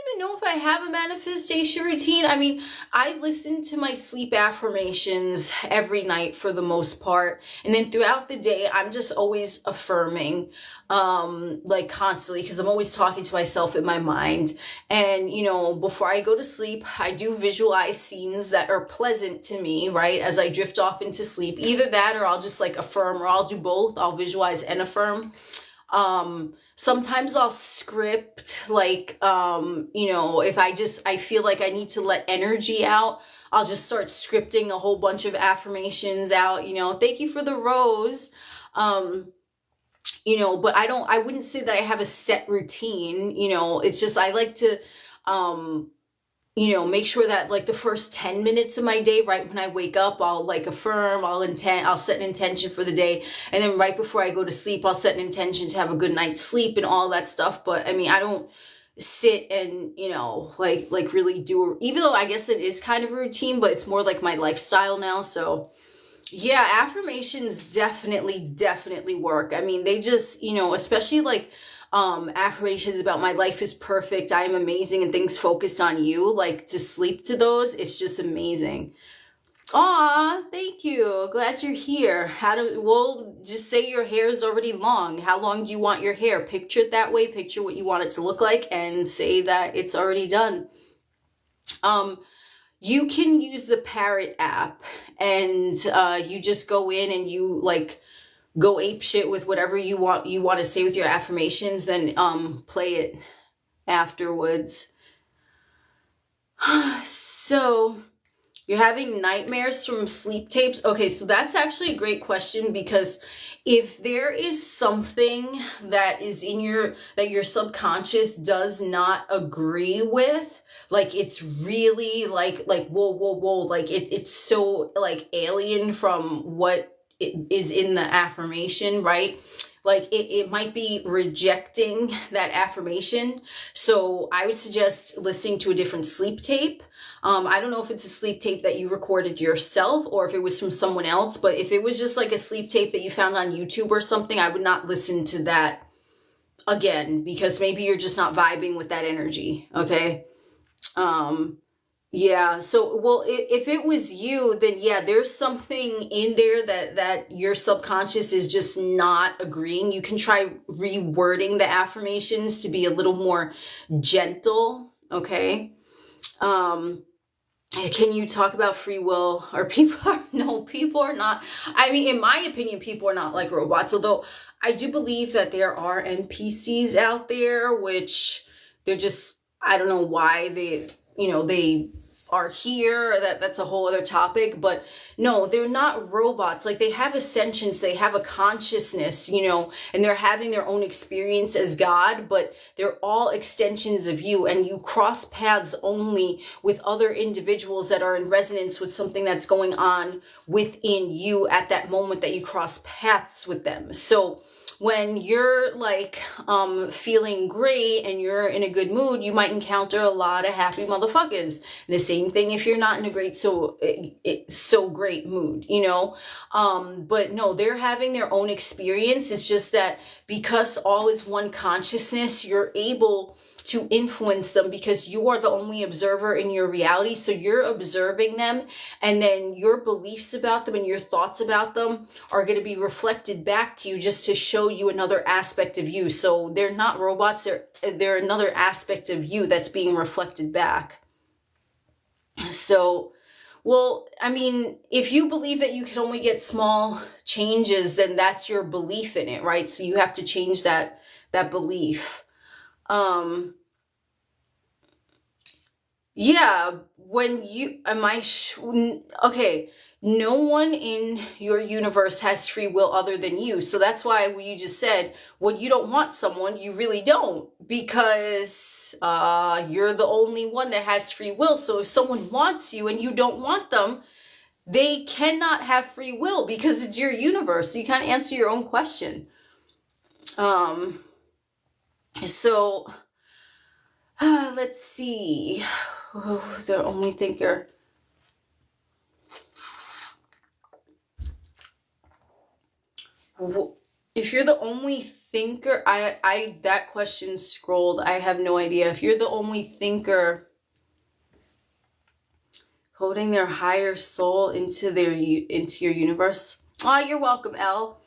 even know if I have a manifestation routine. I mean, I listen to my sleep affirmations every night for the most part. And then throughout the day, I'm just always affirming, like constantly, because I'm always talking to myself in my mind. And, you know, before I go to sleep, I do visualize scenes that are pleasant to me, right? As I drift off into sleep, either that, or I'll just like affirm, or I'll do both. I'll visualize and affirm. Sometimes I'll script, like, you know, if I feel like I need to let energy out, I'll just start scripting a whole bunch of affirmations out, you know, thank you for the rose. You know, but I wouldn't say that I have a set routine, you know, it's just, I like to, you know, make sure that like the first 10 minutes of my day, right when I wake up, I'll like affirm, I'll set an intention for the day. And then right before I go to sleep, I'll set an intention to have a good night's sleep and all that stuff. But I mean, I don't sit and, you know, like really do, even though I guess it is kind of a routine, but it's more like my lifestyle now. So yeah, affirmations definitely work. I mean, they just, you know, especially like affirmations about my life is perfect, I am amazing, and things focused on you, like to sleep to those, it's just amazing. Aw, thank you. Glad you're here. Well, just say your hair is already long. How long do you want your hair? Picture it that way. Picture what you want it to look like and say that it's already done. You can use the Parrot app, and you just go in and you like go ape shit with whatever you want to say with your affirmations, then play it afterwards. So you're having nightmares from sleep tapes. Okay, so that's actually a great question, because if there is something that is in that your subconscious does not agree with, like it's really like whoa, like it's so like alien from what it is in the affirmation, right? Like it might be rejecting that affirmation. So I would suggest listening to a different sleep tape. I don't know if it's a sleep tape that you recorded yourself or if it was from someone else, but if it was just like a sleep tape that you found on YouTube or something, I would not listen to that again, because maybe you're just not vibing with that energy. Okay. Yeah. So, well, if it was you, then yeah, there's something in there that your subconscious is just not agreeing. You can try rewording the affirmations to be a little more gentle. Okay. Can you talk about free will? Or people are not. I mean, in my opinion, people are not like robots, although I do believe that there are NPCs out there, which they're just, I don't know why they are here. That's a whole other topic, but no, they're not robots. Like they have ascensions, they have a consciousness, and they're having their own experience as God, but they're all extensions of you, and you cross paths only with other individuals that are in resonance with something that's going on within you at that moment that you cross paths with them. So when you're like feeling great and you're in a good mood, you might encounter a lot of happy motherfuckers. And the same thing if you're not in a great so great mood, but no, they're having their own experience. It's just that because all is one consciousness, you're able to influence them because you are the only observer in your reality. So you're observing them, and then your beliefs about them and your thoughts about them are going to be reflected back to you just to show you another aspect of you. So they're not robots. They're another aspect of you that's being reflected back. So, well, I mean, if you believe that you can only get small changes, then that's your belief in it, right? So you have to change that belief. Yeah, when you, okay, no one in your universe has free will other than you. So that's why when you just said, well, you don't want someone, you really don't, because you're the only one that has free will. So if someone wants you and you don't want them, they cannot have free will because it's your universe. So you can't answer your own question. So let's see. Oh, the only thinker. If you're the only thinker, that question scrolled. I have no idea. If you're the only thinker, coding their higher soul into your universe. Oh, you're welcome, Elle.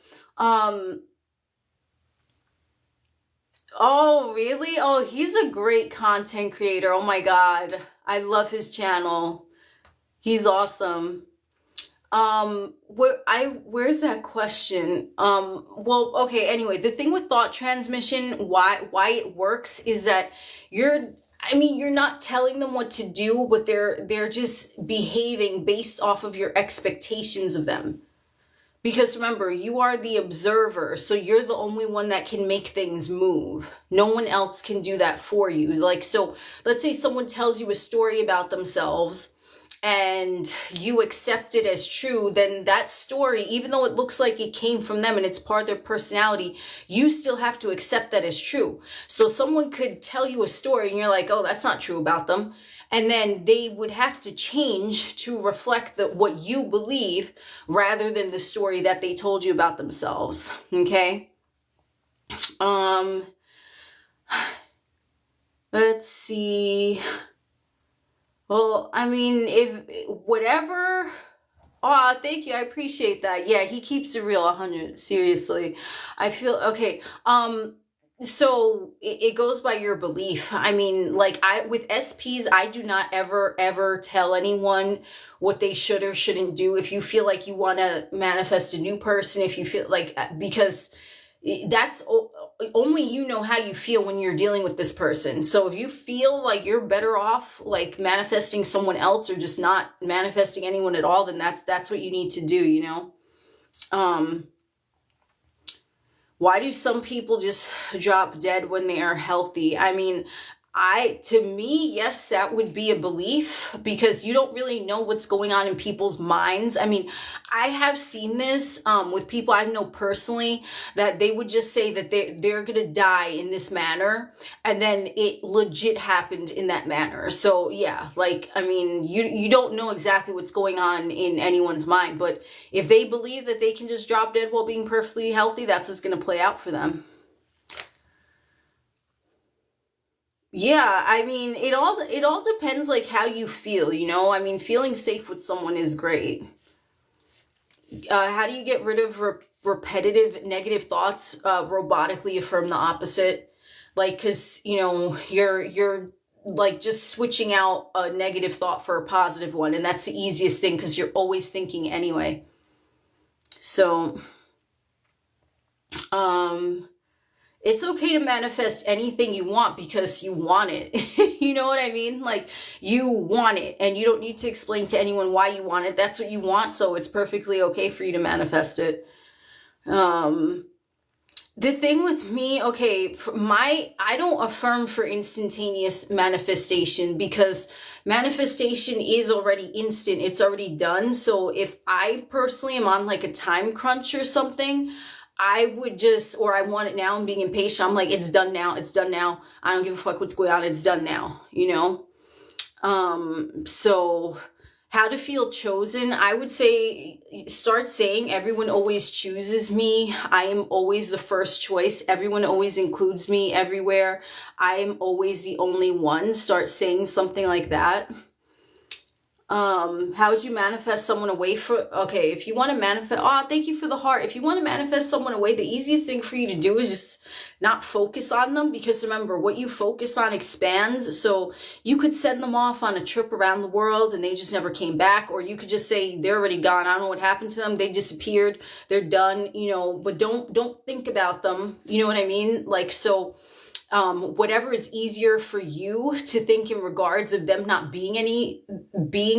Oh, really? Oh, he's a great content creator. Oh my God. I love his channel. He's awesome. Where's that question? Well, okay, anyway, the thing with thought transmission, why it works is that you're not telling them what to do, but they're just behaving based off of your expectations of them. Because remember, you are the observer, so you're the only one that can make things move. No one else can do that for you. Like, so let's say someone tells you a story about themselves and you accept it as true, then that story, even though it looks like it came from them and it's part of their personality, you still have to accept that as true. So someone could tell you a story and you're like, oh, that's not true about them. And then they would have to change to reflect what you believe rather than the story that they told you about themselves. Okay. Let's see. Well, I mean, if whatever. Oh, thank you. I appreciate that. Yeah, he keeps it real 100. Seriously. I feel okay. So it goes by your belief. I mean, like with SPs, I do not ever tell anyone what they should or shouldn't do. If you feel like you want to manifest a new person, if you feel like, because that's only you know how you feel when you're dealing with this person. So if you feel like you're better off like manifesting someone else or just not manifesting anyone at all, then that's what you need to do, you know? Why do some people just drop dead when they are healthy? I mean, to me, yes, that would be a belief because you don't really know what's going on in people's minds. I mean, I have seen this with people I know personally that they would just say that they're going to die in this manner. And then it legit happened in that manner. So yeah, like, I mean, you don't know exactly what's going on in anyone's mind, but if they believe that they can just drop dead while being perfectly healthy, that's what's going to play out for them. Yeah, I mean, it all depends like how you feel, you know? I mean, feeling safe with someone is great. How do you get rid of repetitive negative thoughts? Robotically affirm the opposite. Like, cause you know, you're like just switching out a negative thought for a positive one. And that's the easiest thing because you're always thinking anyway. So, it's okay to manifest anything you want because you want it. You know what I mean? Like, you want it and you don't need to explain to anyone why you want it. That's what you want. So it's perfectly okay for you to manifest it. The thing with me, okay, I don't affirm for instantaneous manifestation because manifestation is already instant. It's already done. So if I personally am on like a time crunch or something, I would just, or I want it now and being impatient, I'm like, it's done now. It's done now. I don't give a fuck what's going on. It's done now, you know? So how to feel chosen, I would say, start saying everyone always chooses me. I am always the first choice. Everyone always includes me everywhere. I am always the only one. Start saying something like that. How would you manifest someone away okay, if you want to manifest, thank you for the heart. If you want to manifest someone away, the easiest thing for you to do is just not focus on them, because remember, what you focus on expands. So you could send them off on a trip around the world and they just never came back, or you could just say they're already gone. I don't know what happened to them. They disappeared. They're done, you know, but don't think about them. You know what I mean? Like, so whatever is easier for you to think in regards of them not being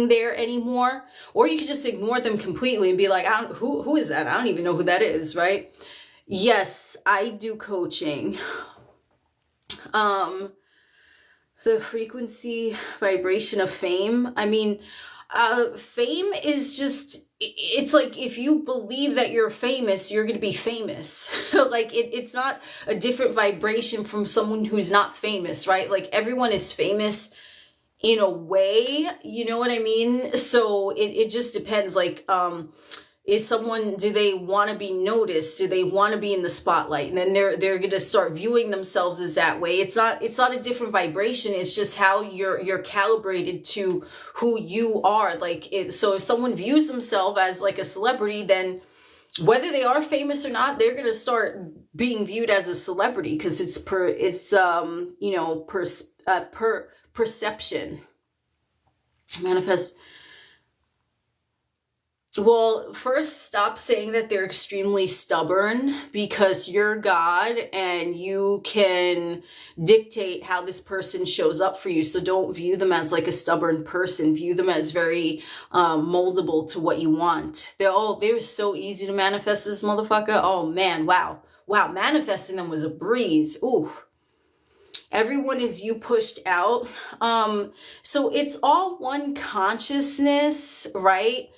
there anymore, or you could just ignore them completely and be like, who is that? I don't even know who that is, right? Yes, I do coaching. The frequency vibration of fame. I mean, fame is just, it's like, if you believe that you're famous, you're going to be famous. Like, it's not a different vibration from someone who's not famous, right? Like, everyone is famous in a way, you know what I mean? So it just depends. Like, do they want to be noticed? Do they want to be in the spotlight? And then they're going to start viewing themselves as that way. It's not a different vibration. It's just how you're calibrated to who you are. Like, so if someone views themselves as like a celebrity, then whether they are famous or not, they're going to start being viewed as a celebrity, because it's perception. Manifest. Well, first, stop saying that they're extremely stubborn, because you're God and you can dictate how this person shows up for you. So don't view them as like a stubborn person. View them as very moldable to what you want. They're so easy to manifest, this motherfucker. Oh man, wow. Wow, manifesting them was a breeze. Ooh. Everyone is you pushed out. So it's all one consciousness, right?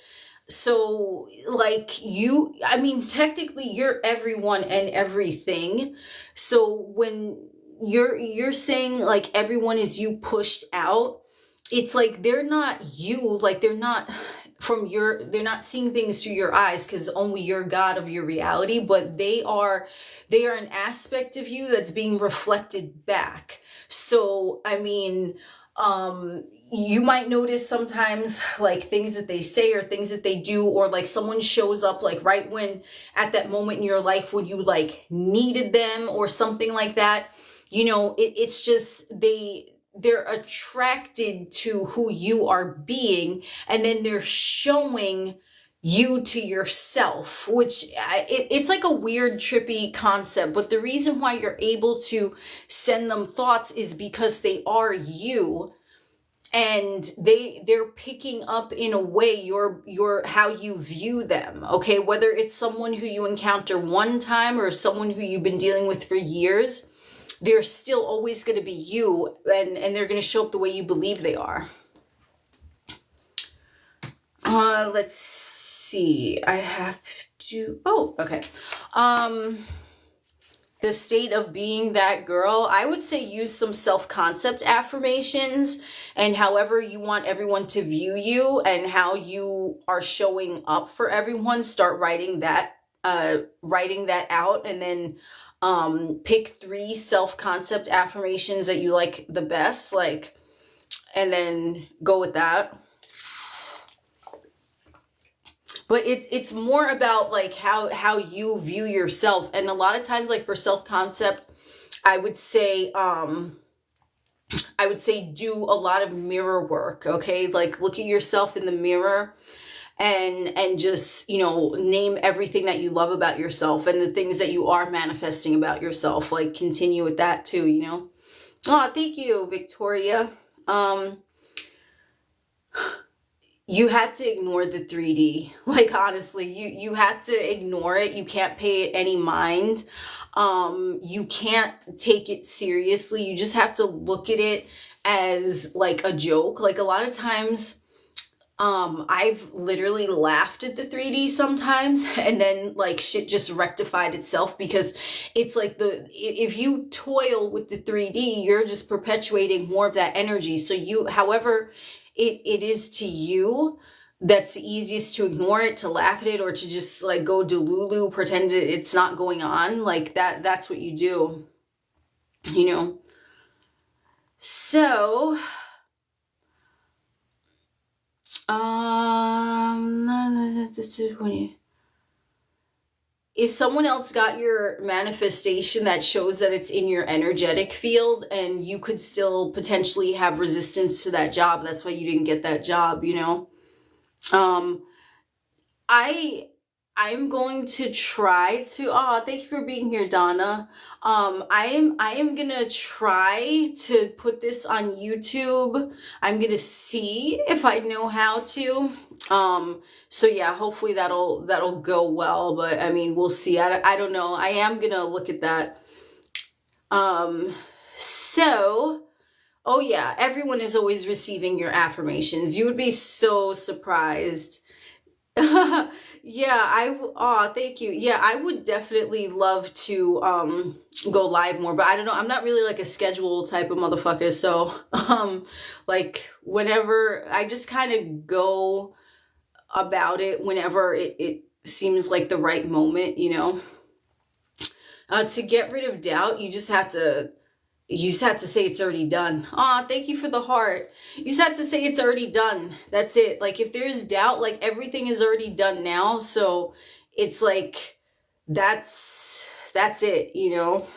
So like I mean, technically you're everyone and everything. So when you're saying like everyone is you pushed out, it's like they're not you, like they're not they're not seeing things through your eyes, because only you're God of your reality, but they are an aspect of you that's being reflected back. So I mean, you might notice sometimes like things that they say or things that they do, or like someone shows up like right when at that moment in your life when you like needed them or something like that. You know, it's just they're attracted to who you are being, and then they're showing you to yourself, which it's like a weird trippy concept. But the reason why you're able to send them thoughts is because they are you, and they're picking up in a way your how you view them. Okay, whether it's someone who you encounter one time or someone who you've been dealing with for years, they're still always going to be you, and they're going to show up the way you believe they are. Let's see. I have to, oh, okay. The state of being that girl, I would say use some self-concept affirmations, and however you want everyone to view you and how you are showing up for everyone, start writing that out, and then pick 3 self-concept affirmations that you like the best, like, and then go with that. But it's more about like how you view yourself. And a lot of times, like for self-concept, I would say do a lot of mirror work. Okay, like look at yourself in the mirror and just, you know, name everything that you love about yourself and the things that you are manifesting about yourself. Like continue with that too, you know. Oh, thank you, Victoria. You had to ignore the 3D. Like, honestly, you had to ignore it. You can't pay it any mind. You can't take it seriously. You just have to look at it as like a joke. Like a lot of times, I've literally laughed at the 3D sometimes, and then like shit just rectified itself, because it's like if you toil with the 3D, you're just perpetuating more of that energy. So however it is to you, that's the easiest to ignore it, to laugh at it, or to just like go delulu, pretend it's not going on. Like that's what you do, you know. So this is when you, if someone else got your manifestation, that shows that it's in your energetic field, and you could still potentially have resistance to that job. That's why you didn't get that job, you know. I'm going to try to, thank you for being here, Donna. I am gonna try to put this on YouTube. I'm gonna see if I know how to. So yeah, hopefully that'll go well, but I mean, we'll see. I don't know. I am gonna look at that. So, oh yeah, everyone is always receiving your affirmations. You would be so surprised. Yeah, thank you. Yeah, I would definitely love to go live more, but I don't know. I'm not really like a schedule type of motherfucker. So like whenever, I just kind of go about it whenever it seems like the right moment, you know. To get rid of doubt, you just have to say it's already done. Thank you for the heart. You just have to say it's already done. That's it. Like if there's doubt, like everything is already done now. So it's like, that's it, you know?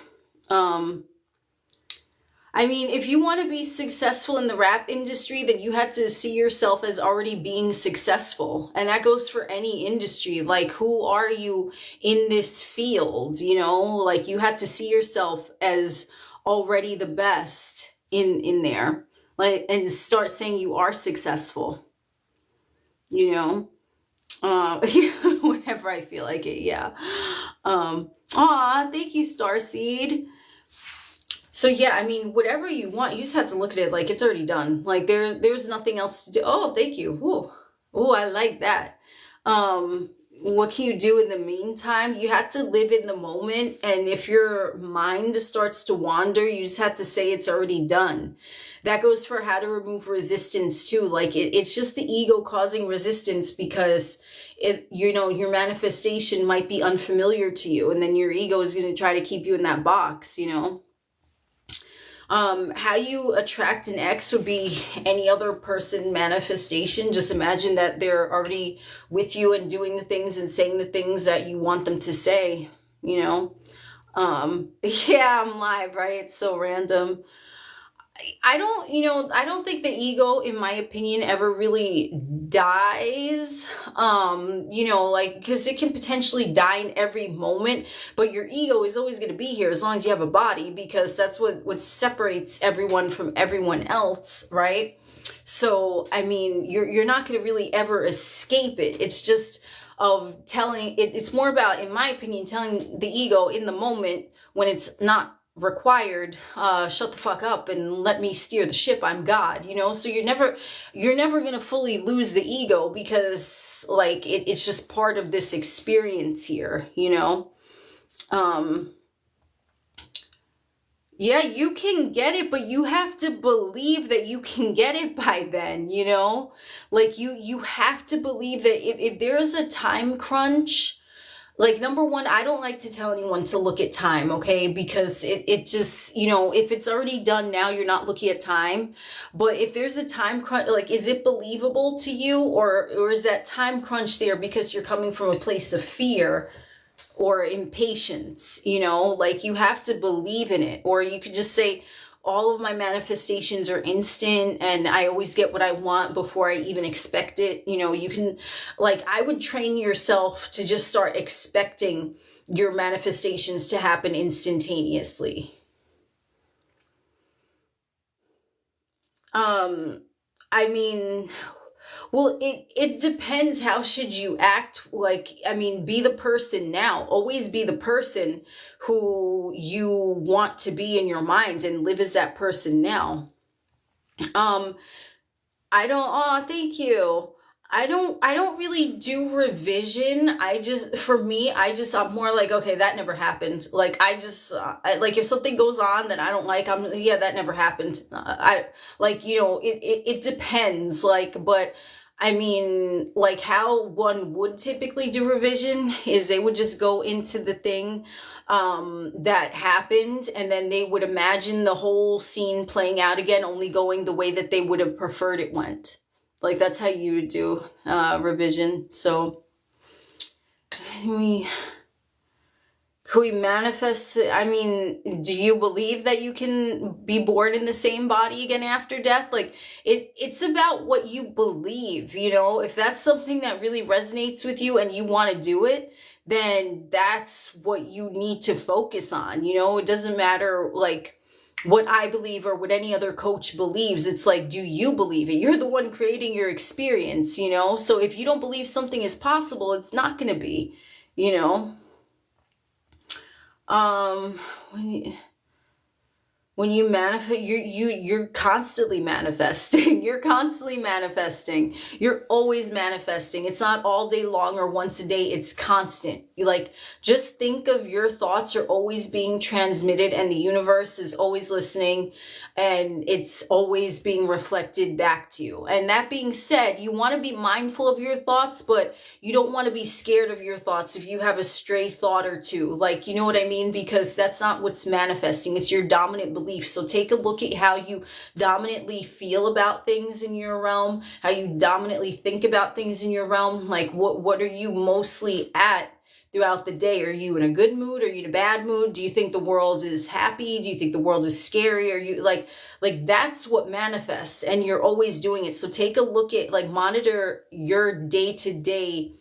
I mean, if you want to be successful in the rap industry, then you have to see yourself as already being successful. And that goes for any industry. Like, who are you in this field? You know, like you have to see yourself as already the best in there. Like, and start saying you are successful, you know? Whenever I feel like it, yeah. Aw, thank you, Starseed. So yeah, I mean, whatever you want, you just have to look at it like it's already done. Like there's nothing else to do. Oh, thank you. Ooh, ooh, I like that. What can you do in the meantime? You have to live in the moment, and if your mind starts to wander, you just have to say it's already done. That goes for how to remove resistance too. Like it's just the ego causing resistance because you know, your manifestation might be unfamiliar to you, and then your ego is going to try to keep you in that box, you know. How you attract an ex would be any other person manifestation. Just imagine that they're already with you and doing the things and saying the things that you want them to say, you know. Yeah, I'm live, right? It's so random. I don't think the ego, in my opinion, ever really dies. You know, like, because it can potentially die in every moment, but your ego is always going to be here as long as you have a body, because that's what separates everyone from everyone else, right? So, I mean, you're not going to really ever escape it. It's just of telling it. It's more about, in my opinion, telling the ego in the moment when it's not required, shut the fuck up and let me steer the ship, I'm God, you know. So you're never gonna fully lose the ego, because like it's just part of this experience here, you know. Yeah, you can get it, but you have to believe that you can get it by then, you know. Like you have to believe that if there is a time crunch. Like, number one, I don't like to tell anyone to look at time, okay? Because it just, you know, if it's already done now, you're not looking at time. But if there's a time crunch, like, is it believable to you? Or is that time crunch there because you're coming from a place of fear or impatience, you know? Like, you have to believe in it. Or you could just say, all of my manifestations are instant and I always get what I want before I even expect it. You know, you can, like, I would train yourself to just start expecting your manifestations to happen instantaneously. I mean, well, it depends. How should you act? Like, I mean, be the person now. Always be the person who you want to be in your mind and live as that person now. I don't, oh, thank you. I don't really do revision. I'm more like, okay, that never happened. Like, like, if something goes on that I don't like, yeah, that never happened. Like, you know, it depends. Like, but I mean, like, how one would typically do revision is they would just go into the thing that happened, and then they would imagine the whole scene playing out again, only going the way that they would have preferred it went. Like, that's how you would do revision. So could we manifest? I mean, do you believe that you can be born in the same body again after death? Like, it's about what you believe, you know. If that's something that really resonates with you and you want to do it, then that's what you need to focus on, you know. It doesn't matter, like, what I believe or what any other coach believes. It's like, do you believe it? You're the one creating your experience, you know. So if you don't believe something is possible, it's not going to be, you know. When you manifest, you're constantly manifesting. You're constantly manifesting. You're always manifesting. It's not all day long or once a day. It's constant. Like, just think of your thoughts are always being transmitted, and the universe is always listening, and it's always being reflected back to you. And that being said, you want to be mindful of your thoughts, but you don't want to be scared of your thoughts if you have a stray thought or two. Like, you know what I mean? Because that's not what's manifesting. It's your dominant belief. So take a look at how you dominantly feel about things in your realm, how you dominantly think about things in your realm. Like, what are you mostly at throughout the day? Are you in a good mood? Are you in a bad mood? Do you think the world is happy? Do you think the world is scary? Are you like that's what manifests, and you're always doing it. So take a look at, like, monitor your day-to-day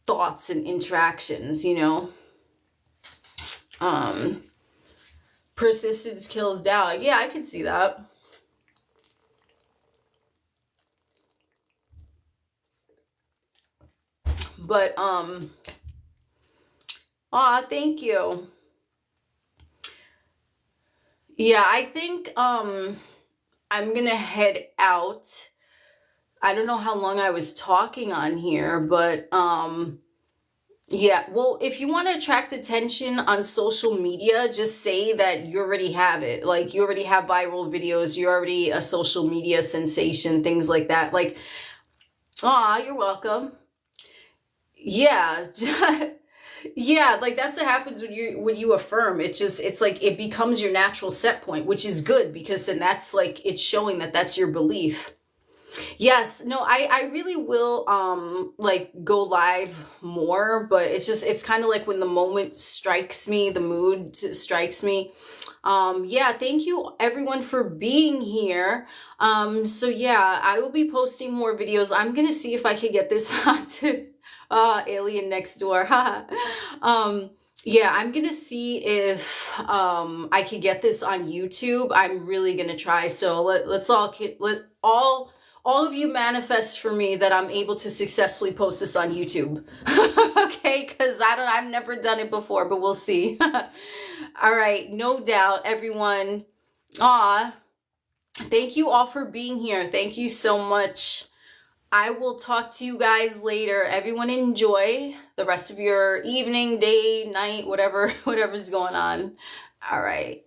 thoughts and interactions, you know. Persistence kills doubt. Yeah, I can see that. But thank you. Yeah, I think I'm gonna head out. I don't know how long I was talking on here, but yeah, well, if you want to attract attention on social media, just say that you already have it. Like, you already have viral videos, you're already a social media sensation, things like that. Like, you're welcome. Yeah. Yeah, like, that's what happens when you affirm. It's like it becomes your natural set point, which is good, because then that's like, it's showing that that's your belief. Yes, no, I really will like go live more, but it's kind of like when the moment strikes me, the mood strikes me. Yeah, thank you everyone for being here. So yeah, I will be posting more videos. I'm gonna see if I can get this onto Alien Next Door. Yeah, I'm gonna see if I can get this on YouTube. I'm really gonna try. So let all of you manifest for me that I'm able to successfully post this on YouTube. Okay, because I've never done it before, but we'll see. All right, no doubt, everyone. Thank you all for being here. Thank you so much. I will talk to you guys later. Everyone enjoy the rest of your evening, day, night, whatever's going on. All right.